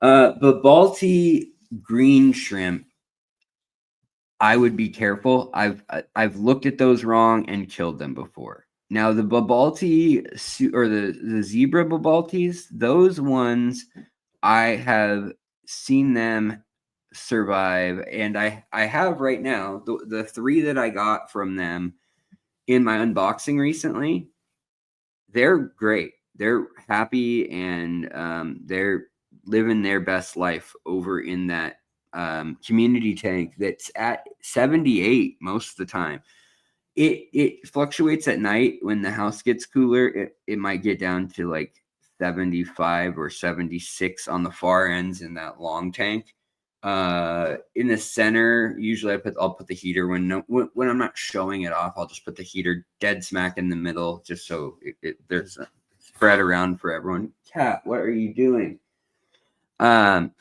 Bivalti green shrimp, I would be careful. I've looked at those wrong and killed them before. Now the Bivalti or the zebra Bivaltis, those ones I have seen them survive, and I have right now the 3 that I got from them in my unboxing recently. They're great. They're happy, and they're living their best life over in that community tank that's at 78 most of the time. It fluctuates at night. When the house gets cooler, it might get down to like 75 or 76 on the far ends in that long tank. In the center, usually I'll put the heater when I'm not showing it off. I'll just put the heater dead smack in the middle, just so there's a spread around for everyone. Cat, what are you doing? And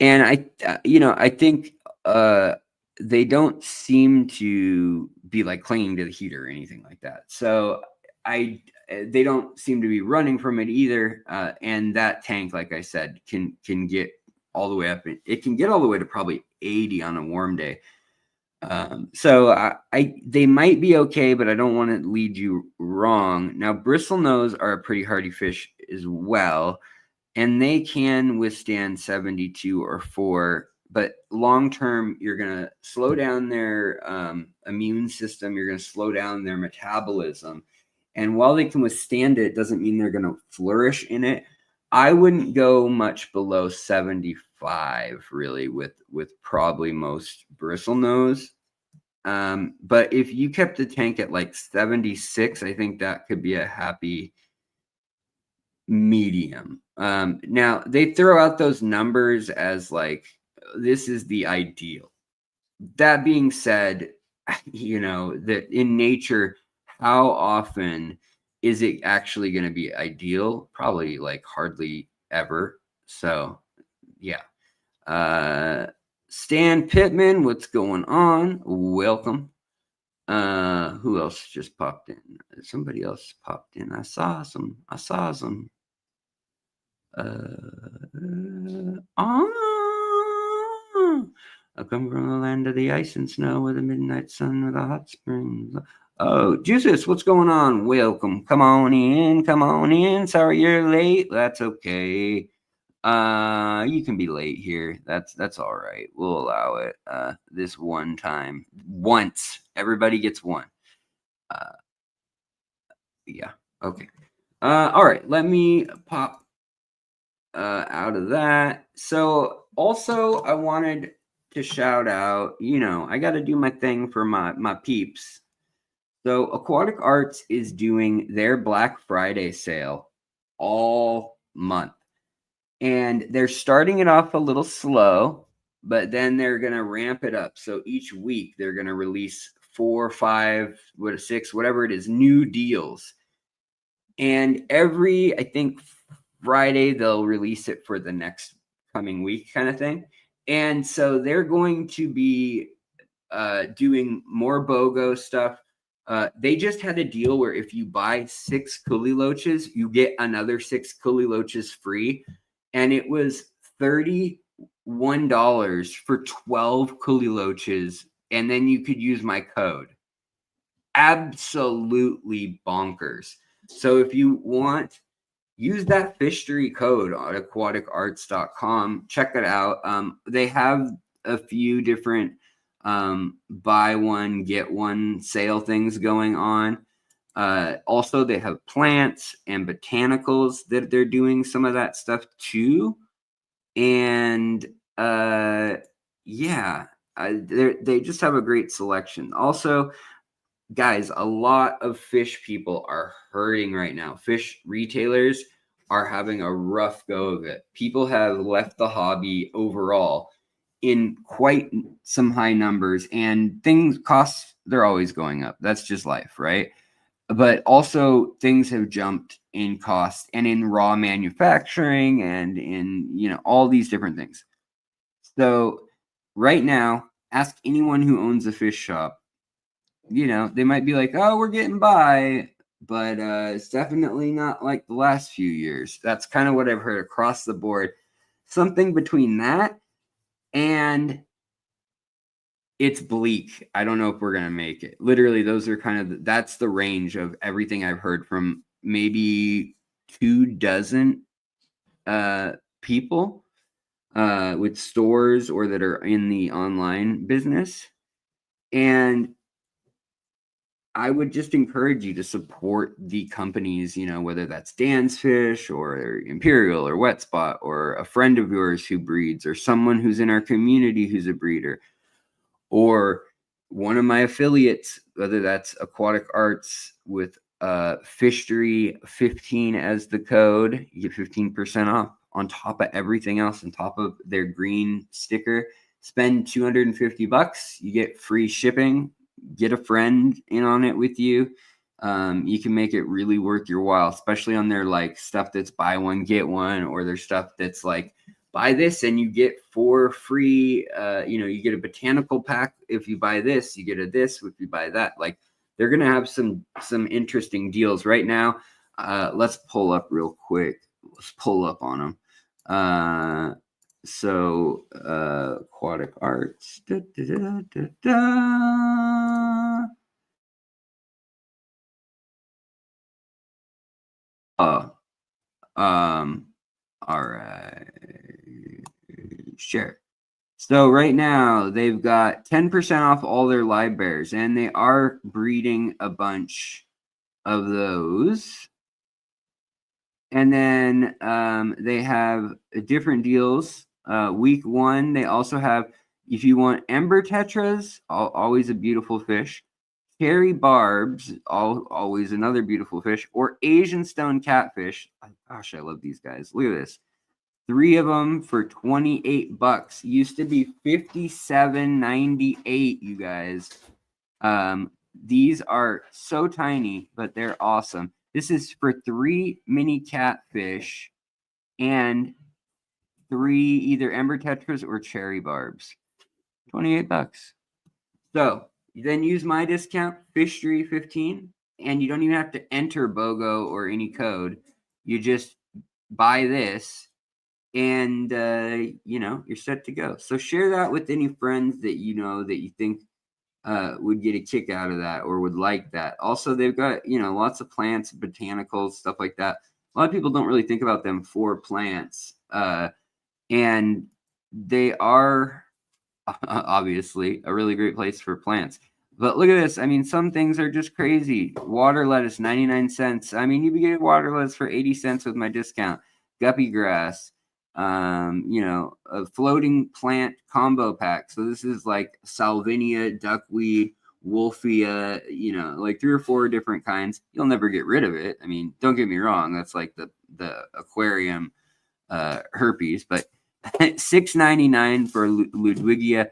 I think they don't seem to be like clinging to the heater or anything like that. So they don't seem to be running from it either. And that tank, like I said, can get all the way up. It can get all the way to probably 80 on a warm day. So they might be okay, but I don't want to lead you wrong. Now, bristlenose are a pretty hardy fish as well, and they can withstand 72 or 4. But long term, you're going to slow down their immune system. You're going to slow down their metabolism. And while they can withstand it, doesn't mean they're going to flourish in it. I wouldn't go much below 75, really, with probably most bristlenose. But if you kept the tank at like 76, I think that could be a happy medium. Now, they throw out those numbers as like, this is the ideal. That being said, that in nature, how often is it actually going to be ideal? Probably like hardly ever. So, yeah. Stan Pittman, what's going on? Welcome. Who else just popped in? Somebody else popped in. I saw some. I come from the land of the ice and snow with a midnight sun with a hot spring. Oh, Jesus, what's going on? Welcome. Come on in. Sorry you're late. That's okay. You can be late here. That's all right. We'll allow it. This one time. Once. Everybody gets one. Yeah. Okay. All right. Let me pop out of that. So also I wanted to shout out, I got to do my thing for my peeps. So Aquatic Arts is doing their Black Friday sale all month. And they're starting it off a little slow, but then they're going to ramp it up. So each week they're going to release 4, 5, 6, whatever it is, new deals. And every, I think, Friday, they'll release it for the next coming week kind of thing. And so they're going to be doing more BOGO stuff. They just had a deal where if you buy 6 Kuliloches, you get another 6 Kuliloches free. And it was $31 for 12 Kuliloches. And then you could use my code. Absolutely bonkers. So if you want, use that Fishtory code on aquaticarts.com. Check it out. They have a few different buy one, get one sale things going on. Also, they have plants and botanicals that they're doing some of that stuff too. And yeah, they just have a great selection. Also, guys, a lot of fish people are hurting right now. Fish retailers are having a rough go of it. People have left the hobby overall in quite some high numbers, and costs, they're always going up. That's just life, right? But also things have jumped in cost and in raw manufacturing and in, all these different things. So right now, ask anyone who owns a fish shop. They might be like, oh, we're getting by, but it's definitely not like the last few years. That's kind of what I've heard across the board. Something between that and it's bleak. I don't know if we're going to make it. Literally, those are that's the range of everything I've heard from maybe 24 people with stores or that are in the online business. And I would just encourage you to support the companies, whether that's DANSFISH or Imperial or Wet Spot or a friend of yours who breeds or someone who's in our community who's a breeder or one of my affiliates, whether that's Aquatic Arts with Fishtory 15 as the code. You get 15% off on top of everything else, on top of their green sticker. Spend $250, you get free shipping. Get a friend in on it with you. You can make it really worth your while, especially on their like stuff that's buy one get one, or their stuff that's like buy this and you get 4 free. You get a botanical pack if you buy this. You get a this if you buy that. Like they're gonna have some interesting deals right now. Let's pull up real quick. Let's pull up on them. So Aquatic Arts. All right. Sure. So right now they've got 10% off all their live bears, and they are breeding a bunch of those. And then they have different deals. Week 1, they also have, if you want ember tetras, always a beautiful fish. Cherry barbs, always another beautiful fish. Or Asian stone catfish. Gosh, I love these guys. Look at this. 3 of them for $28. Used to be $57.98, you guys. These are so tiny, but they're awesome. This is for 3 mini catfish and 3 either ember tetras or cherry barbs. $28. So you then use my discount, Fishtory15, and you don't even have to enter BOGO or any code. You just buy this, and you're set to go. So share that with any friends that you know that you think would get a kick out of that or would like that. Also, they've got lots of plants, botanicals, stuff like that. A lot of people don't really think about them for plants, and they are obviously a really great place for plants. But look at this. I mean, some things are just crazy. Water lettuce, 99 cents. I mean, you can get water lettuce for 80 cents with my discount. Guppy grass, a floating plant combo pack. So this is like salvinia, duckweed, wolfia, like 3 or 4 different kinds. You'll never get rid of it. I mean, don't get me wrong. That's like the aquarium herpes, but $6.99 for Ludwigia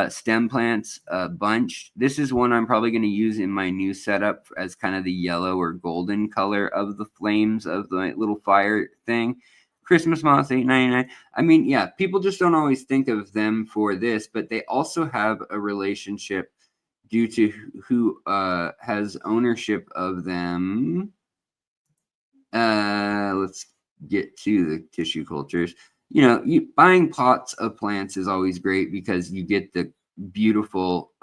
stem plants bunch. This is one I'm probably going to use in my new setup as kind of the yellow or golden color of the flames of the little fire thing. Christmas moss, $8.99. I mean, yeah, people just don't always think of them for this, but they also have a relationship due to who has ownership of them. Let's get to the tissue cultures. Buying pots of plants is always great because you get the beautiful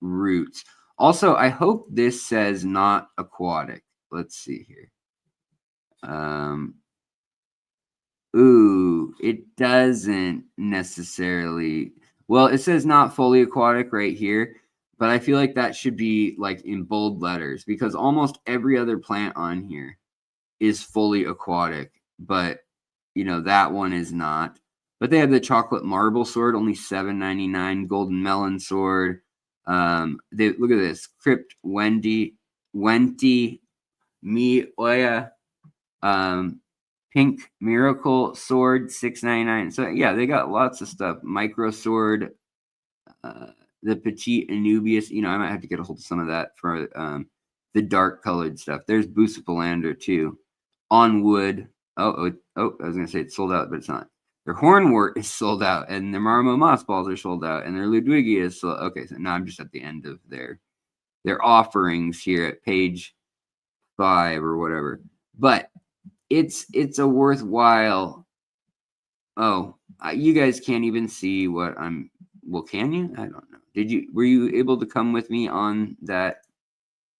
roots. Also, I hope this says not aquatic. Let's see here. It doesn't necessarily. Well, it says not fully aquatic right here, but I feel like that should be like in bold letters because almost every other plant on here is fully aquatic, but that one is not. But they have the chocolate marble sword, only $7.99. Golden melon sword. They look at this. Crypt Wenti Mi Oya. Pink miracle sword, $6.99. So yeah, they got lots of stuff. Micro sword, the petite Anubius. I might have to get a hold of some of that for the dark colored stuff. There's Bucephalandra too. On wood. I was gonna say it's sold out, but it's not. Their hornwort is sold out, and their Marmo moss balls are sold out, and their Ludwigia is sold. Okay, so now I'm just at the end of their offerings here at page 5 or whatever. But it's a worthwhile. You guys can't even see what I'm. Well, can you? I don't know. Were you able to come with me on that?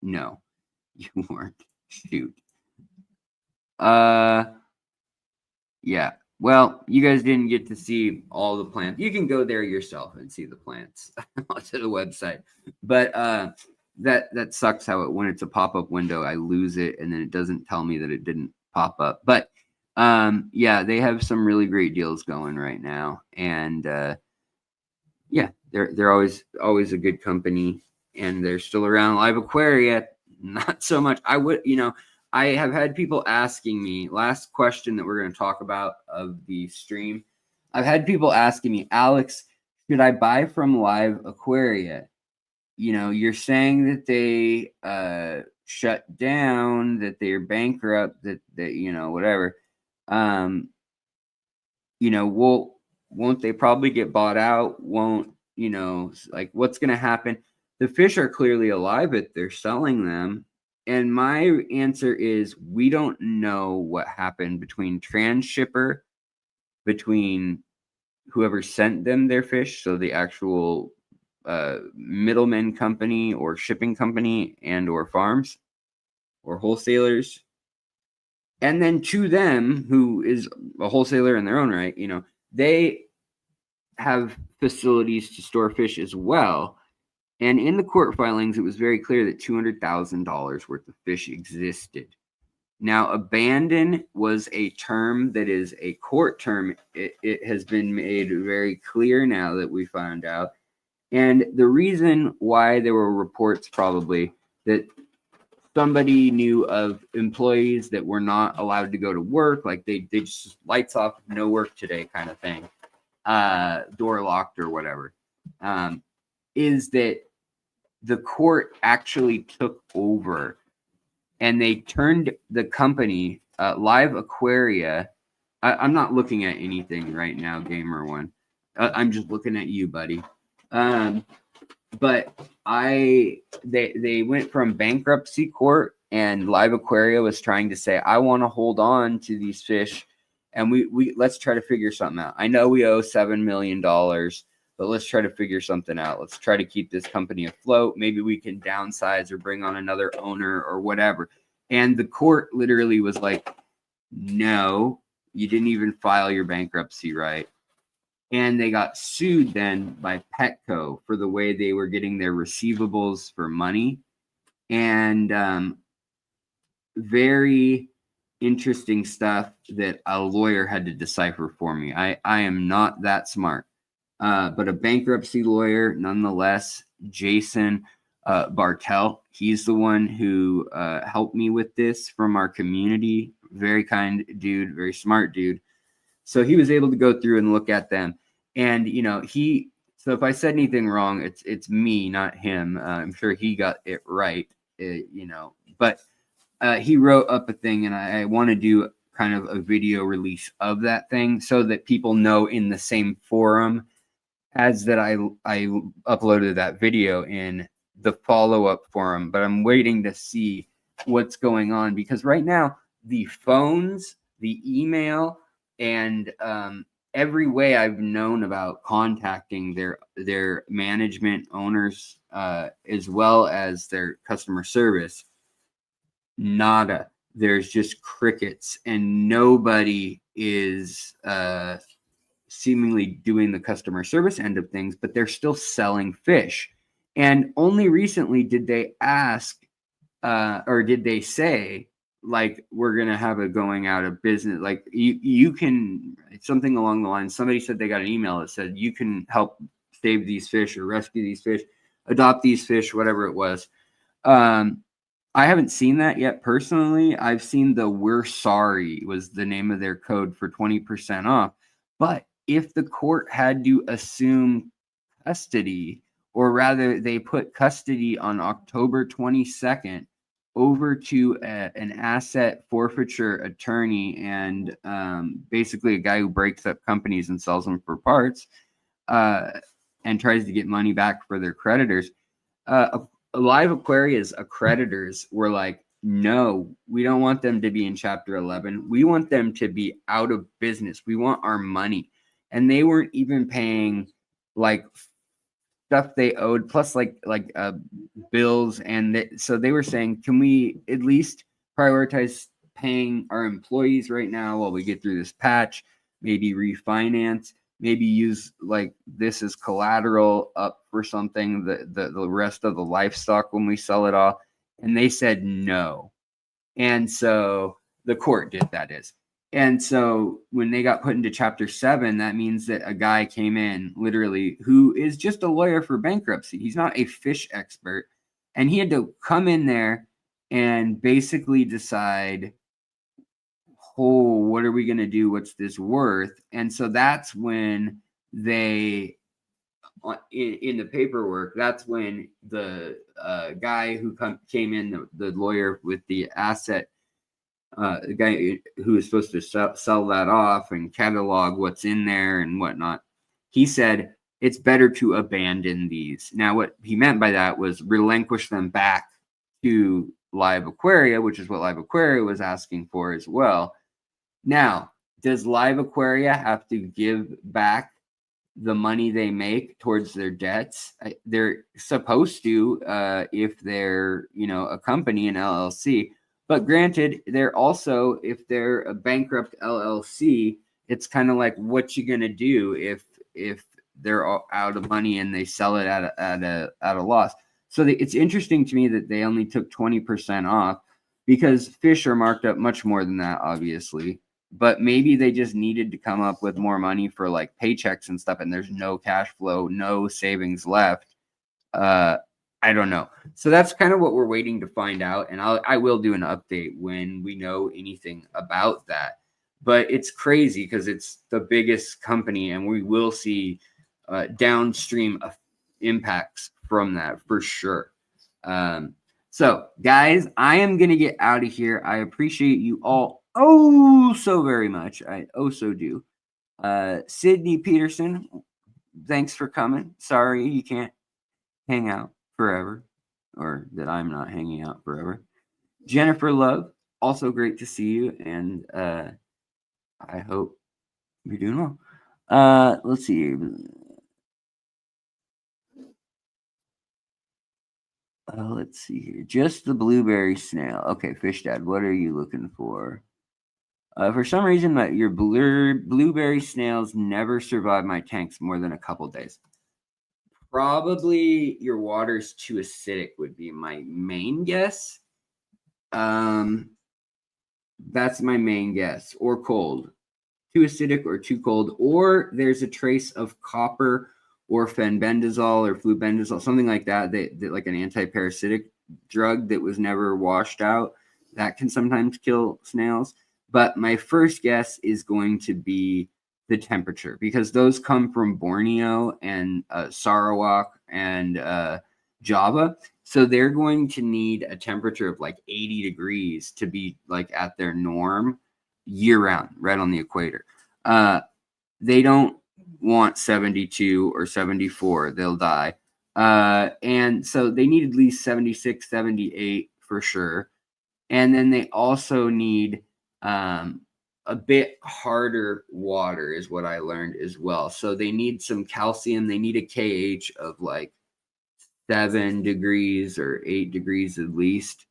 No, you weren't. Shoot. Yeah. Well, you guys didn't get to see all the plants. You can go there yourself and see the plants to the website. But that sucks when it's a pop-up window, I lose it and then it doesn't tell me that it didn't pop up. But yeah, they have some really great deals going right now. And yeah, they're always a good company, and they're still around. Live Aquaria, not so much. I have had people asking me, last question that we're going to talk about of the stream. I've had people asking me, Alex, should I buy from Live Aquaria? You're saying that they shut down, that they're bankrupt, that whatever. Won't they probably get bought out? Won't, what's going to happen? The fish are clearly alive, but they're selling them. And my answer is we don't know what happened between transshipper, between whoever sent them their fish, so the actual middleman company or shipping company and or farms or wholesalers, and then to them, who is a wholesaler in their own right. They have facilities to store fish as well. And in the court filings, it was very clear that $200,000 worth of fish existed. Now, abandon was a term that is a court term. It has been made very clear now that we found out. And the reason why there were reports probably that somebody knew of employees that were not allowed to go to work, like they just lights off, no work today kind of thing, door locked or whatever, is that the court actually took over and they turned the company, Live Aquaria. I'm not looking at anything right now, Gamer One. I'm just looking at you, buddy. But they went from bankruptcy court, and Live Aquaria was trying to say, I want to hold on to these fish, and we let's try to figure something out. I know we owe $7 million, but let's try to figure something out. Let's try to keep this company afloat. Maybe we can downsize or bring on another owner or whatever. And the court literally was like, no, you didn't even file your bankruptcy right. And they got sued then by Petco for the way they were getting their receivables for money. And very interesting stuff that a lawyer had to decipher for me. I am not that smart. But a bankruptcy lawyer, nonetheless, Jason Bartell, he's the one who helped me with this from our community. Very kind dude, very smart dude. So he was able to go through and look at them. And, so if I said anything wrong, it's me, not him. I'm sure he got it right, but he wrote up a thing, and I want to do kind of a video release of that thing so that people know in the same forum as that I uploaded that video in the follow-up forum. But I'm waiting to see what's going on, because right now the phones, the email, and every way I've known about contacting their management owners, as well as their customer service, nada. There's just crickets, and nobody is seemingly doing the customer service end of things, but they're still selling fish. And only recently did they ask, or did they say, like, we're going to have a going out of business. Like you can, something along the lines, somebody said they got an email that said, you can help save these fish or rescue these fish, adopt these fish, whatever it was. I haven't seen that yet personally. I've seen the "We're Sorry" was the name of their code for 20% off. But if the court had to assume custody, or rather they put custody on October 22nd over to an asset forfeiture attorney, and basically a guy who breaks up companies and sells them for parts, and tries to get money back for their creditors. Live Aquaria's creditors were like, no, we don't want them to be in Chapter 11. We want them to be out of business. We want our money. And they weren't even paying like stuff they owed, plus like bills. And so they were saying, can we at least prioritize paying our employees right now while we get through this patch? Maybe refinance, maybe use like this as collateral up for something, the rest of the livestock when we sell it all. And they said no. And so the court did, that is. And so when they got put into Chapter 7, that means that a guy came in, literally, who is just a lawyer for bankruptcy. He's not a fish expert. And he had to come in there and basically decide, oh, what are we going to do? What's this worth? And so that's when they, in the paperwork, that's when the guy who came in, the lawyer with the asset, the guy who was supposed to sell that off and catalog what's in there and whatnot, he said it's better to abandon these. Now, what he meant by that was relinquish them back to Live Aquaria, which is what Live Aquaria was asking for as well. Now, does Live Aquaria have to give back the money they make towards their debts? They're supposed to, if they're, a company, an LLC. But granted, they're also, if they're a bankrupt LLC, it's kind of like, what you gonna do if they're out of money and they sell it at a loss? So it's interesting to me that they only took 20% off, because fish are marked up much more than that, obviously. But maybe they just needed to come up with more money for like paychecks and stuff, and there's no cash flow, no savings left. I don't know. So that's kind of what we're waiting to find out. And I will do an update when we know anything about that. But it's crazy because it's the biggest company, and we will see downstream impacts from that for sure. So, guys, I am going to get out of here. I appreciate you all so very much. I so do. Sydney Peterson, thanks for coming. Sorry you can't hang out forever, or that I'm not hanging out forever. Jennifer Love, also great to see you, and I hope you're doing well. Let's see. Let's see here. Just the blueberry snail. Okay, Fish Dad, what are you looking for? For some reason, your blueberry snails never survive my tanks more than a couple days. Probably your water's too acidic would be my main guess. That's my main guess. Or cold. Too acidic or too cold. Or there's a trace of copper or fenbendazole or flubendazole, something like that, like an anti-parasitic drug that was never washed out. That can sometimes kill snails. But my first guess is going to be the temperature, because those come from Borneo and Sarawak and Java. So they're going to need a temperature of like 80 degrees to be like at their norm year round, right on the equator. They don't want 72 or 74, they'll die. And so they need at least 76, 78 for sure. And then they also need a bit harder water is what I learned as well. So they need some calcium. They need a KH of like 7 degrees or 8 degrees at least.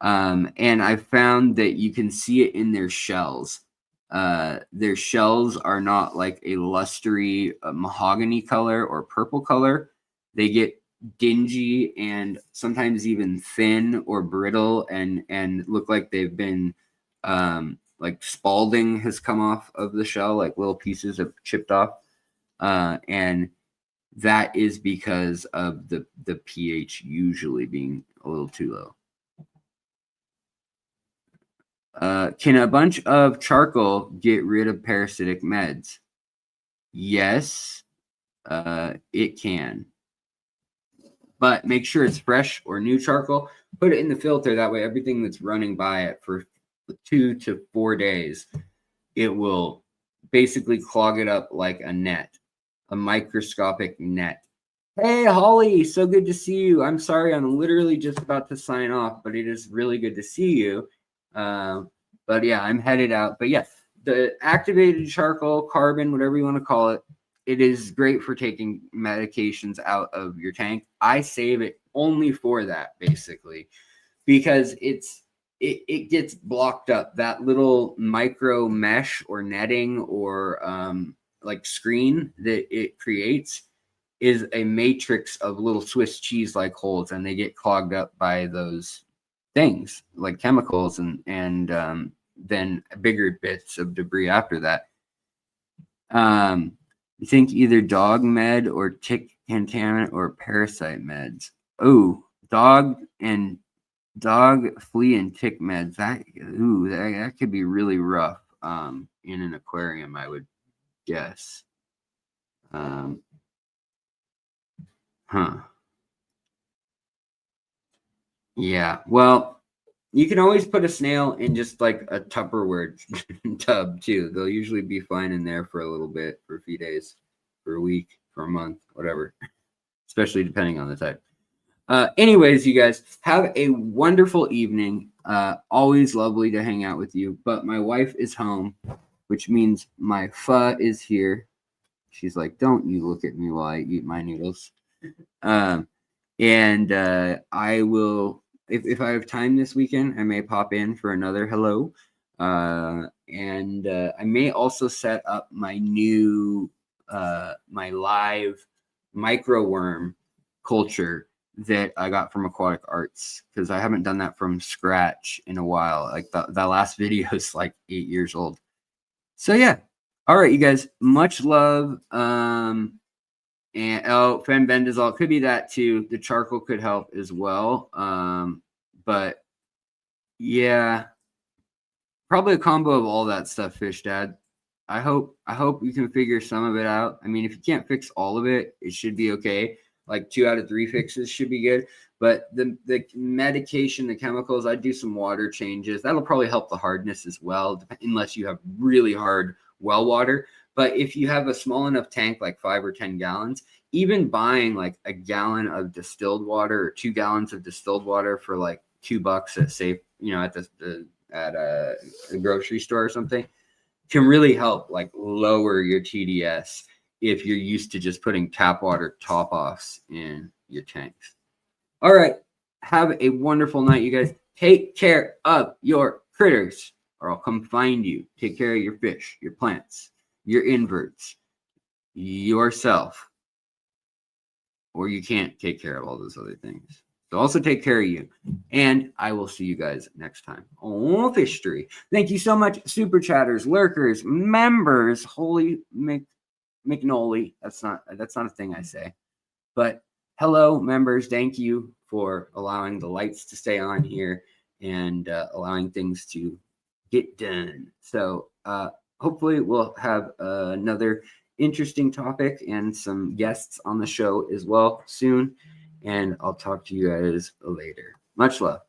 And I found that you can see it in their shells. Their shells are not like a lustery mahogany color or purple color. They get dingy and sometimes even thin or brittle and look like they've been like spalding has come off of the shell, like little pieces have chipped off. And that is because of the pH usually being a little too low. Can a bunch of charcoal get rid of parasitic meds? Yes, it can. But make sure it's fresh or new charcoal. Put it in the filter. That way, everything that's running by it for 2 to 4 days, it will basically clog it up like a net, a microscopic net. Hey, Holly, so good to see you. I'm sorry, I'm literally just about to sign off, but it is really good to see you. But yeah, I'm headed out. But yeah, the activated charcoal, carbon, whatever you want to call it, it is great for taking medications out of your tank. I save it only for that, basically, because it gets blocked up. That little micro mesh or netting or like screen that it creates is a matrix of little Swiss cheese like holes, and they get clogged up by those things like chemicals and then bigger bits of debris after that. You think either dog med or tick contaminant or parasite meds? Oh, dog, flea, and tick meds. That could be really rough in an aquarium, I would guess. Yeah, well, you can always put a snail in just like a Tupperware tub too. They'll usually be fine in there for a little bit, for a few days, for a week, for a month, whatever, especially depending on the type. Anyways, you guys have a wonderful evening. Always lovely to hang out with you. But my wife is home, which means my pho is here. She's like, "Don't you look at me while I eat my noodles." And I will, if I have time this weekend, I may pop in for another hello. And I may also set up my new my live micro worm culture that I got from Aquatic Arts, because I haven't done that from scratch in a while. Like that last video is like 8 years old. So yeah. All right, you guys, much love. And fenbendazole could be that too. The charcoal could help as well. But yeah, probably a combo of all that stuff, Fish Dad. I hope you can figure some of it out. I mean, if you can't fix all of it, it should be okay. Like 2 out of 3 fixes should be good. But the medication, the chemicals, I'd do some water changes. That'll probably help the hardness as well, unless you have really hard well water. But if you have a small enough tank, like 5 or 10 gallons, even buying like a gallon of distilled water or 2 gallons of distilled water for like $2 at safe, at a grocery store or something, can really help like lower your TDS if you're used to just putting tap water top offs in your tanks. All right. Have a wonderful night, you guys. Take care of your critters, or I'll come find you. Take care of your fish, your plants, your inverts, yourself, or you can't take care of all those other things. So also take care of you. And I will see you guys next time on Fishtory. Thank you so much, super chatters, lurkers, members. Holy McNolly. That's not a thing I say. But hello, members. Thank you for allowing the lights to stay on here and allowing things to get done. So hopefully we'll have another interesting topic and some guests on the show as well soon. And I'll talk to you guys later. Much love.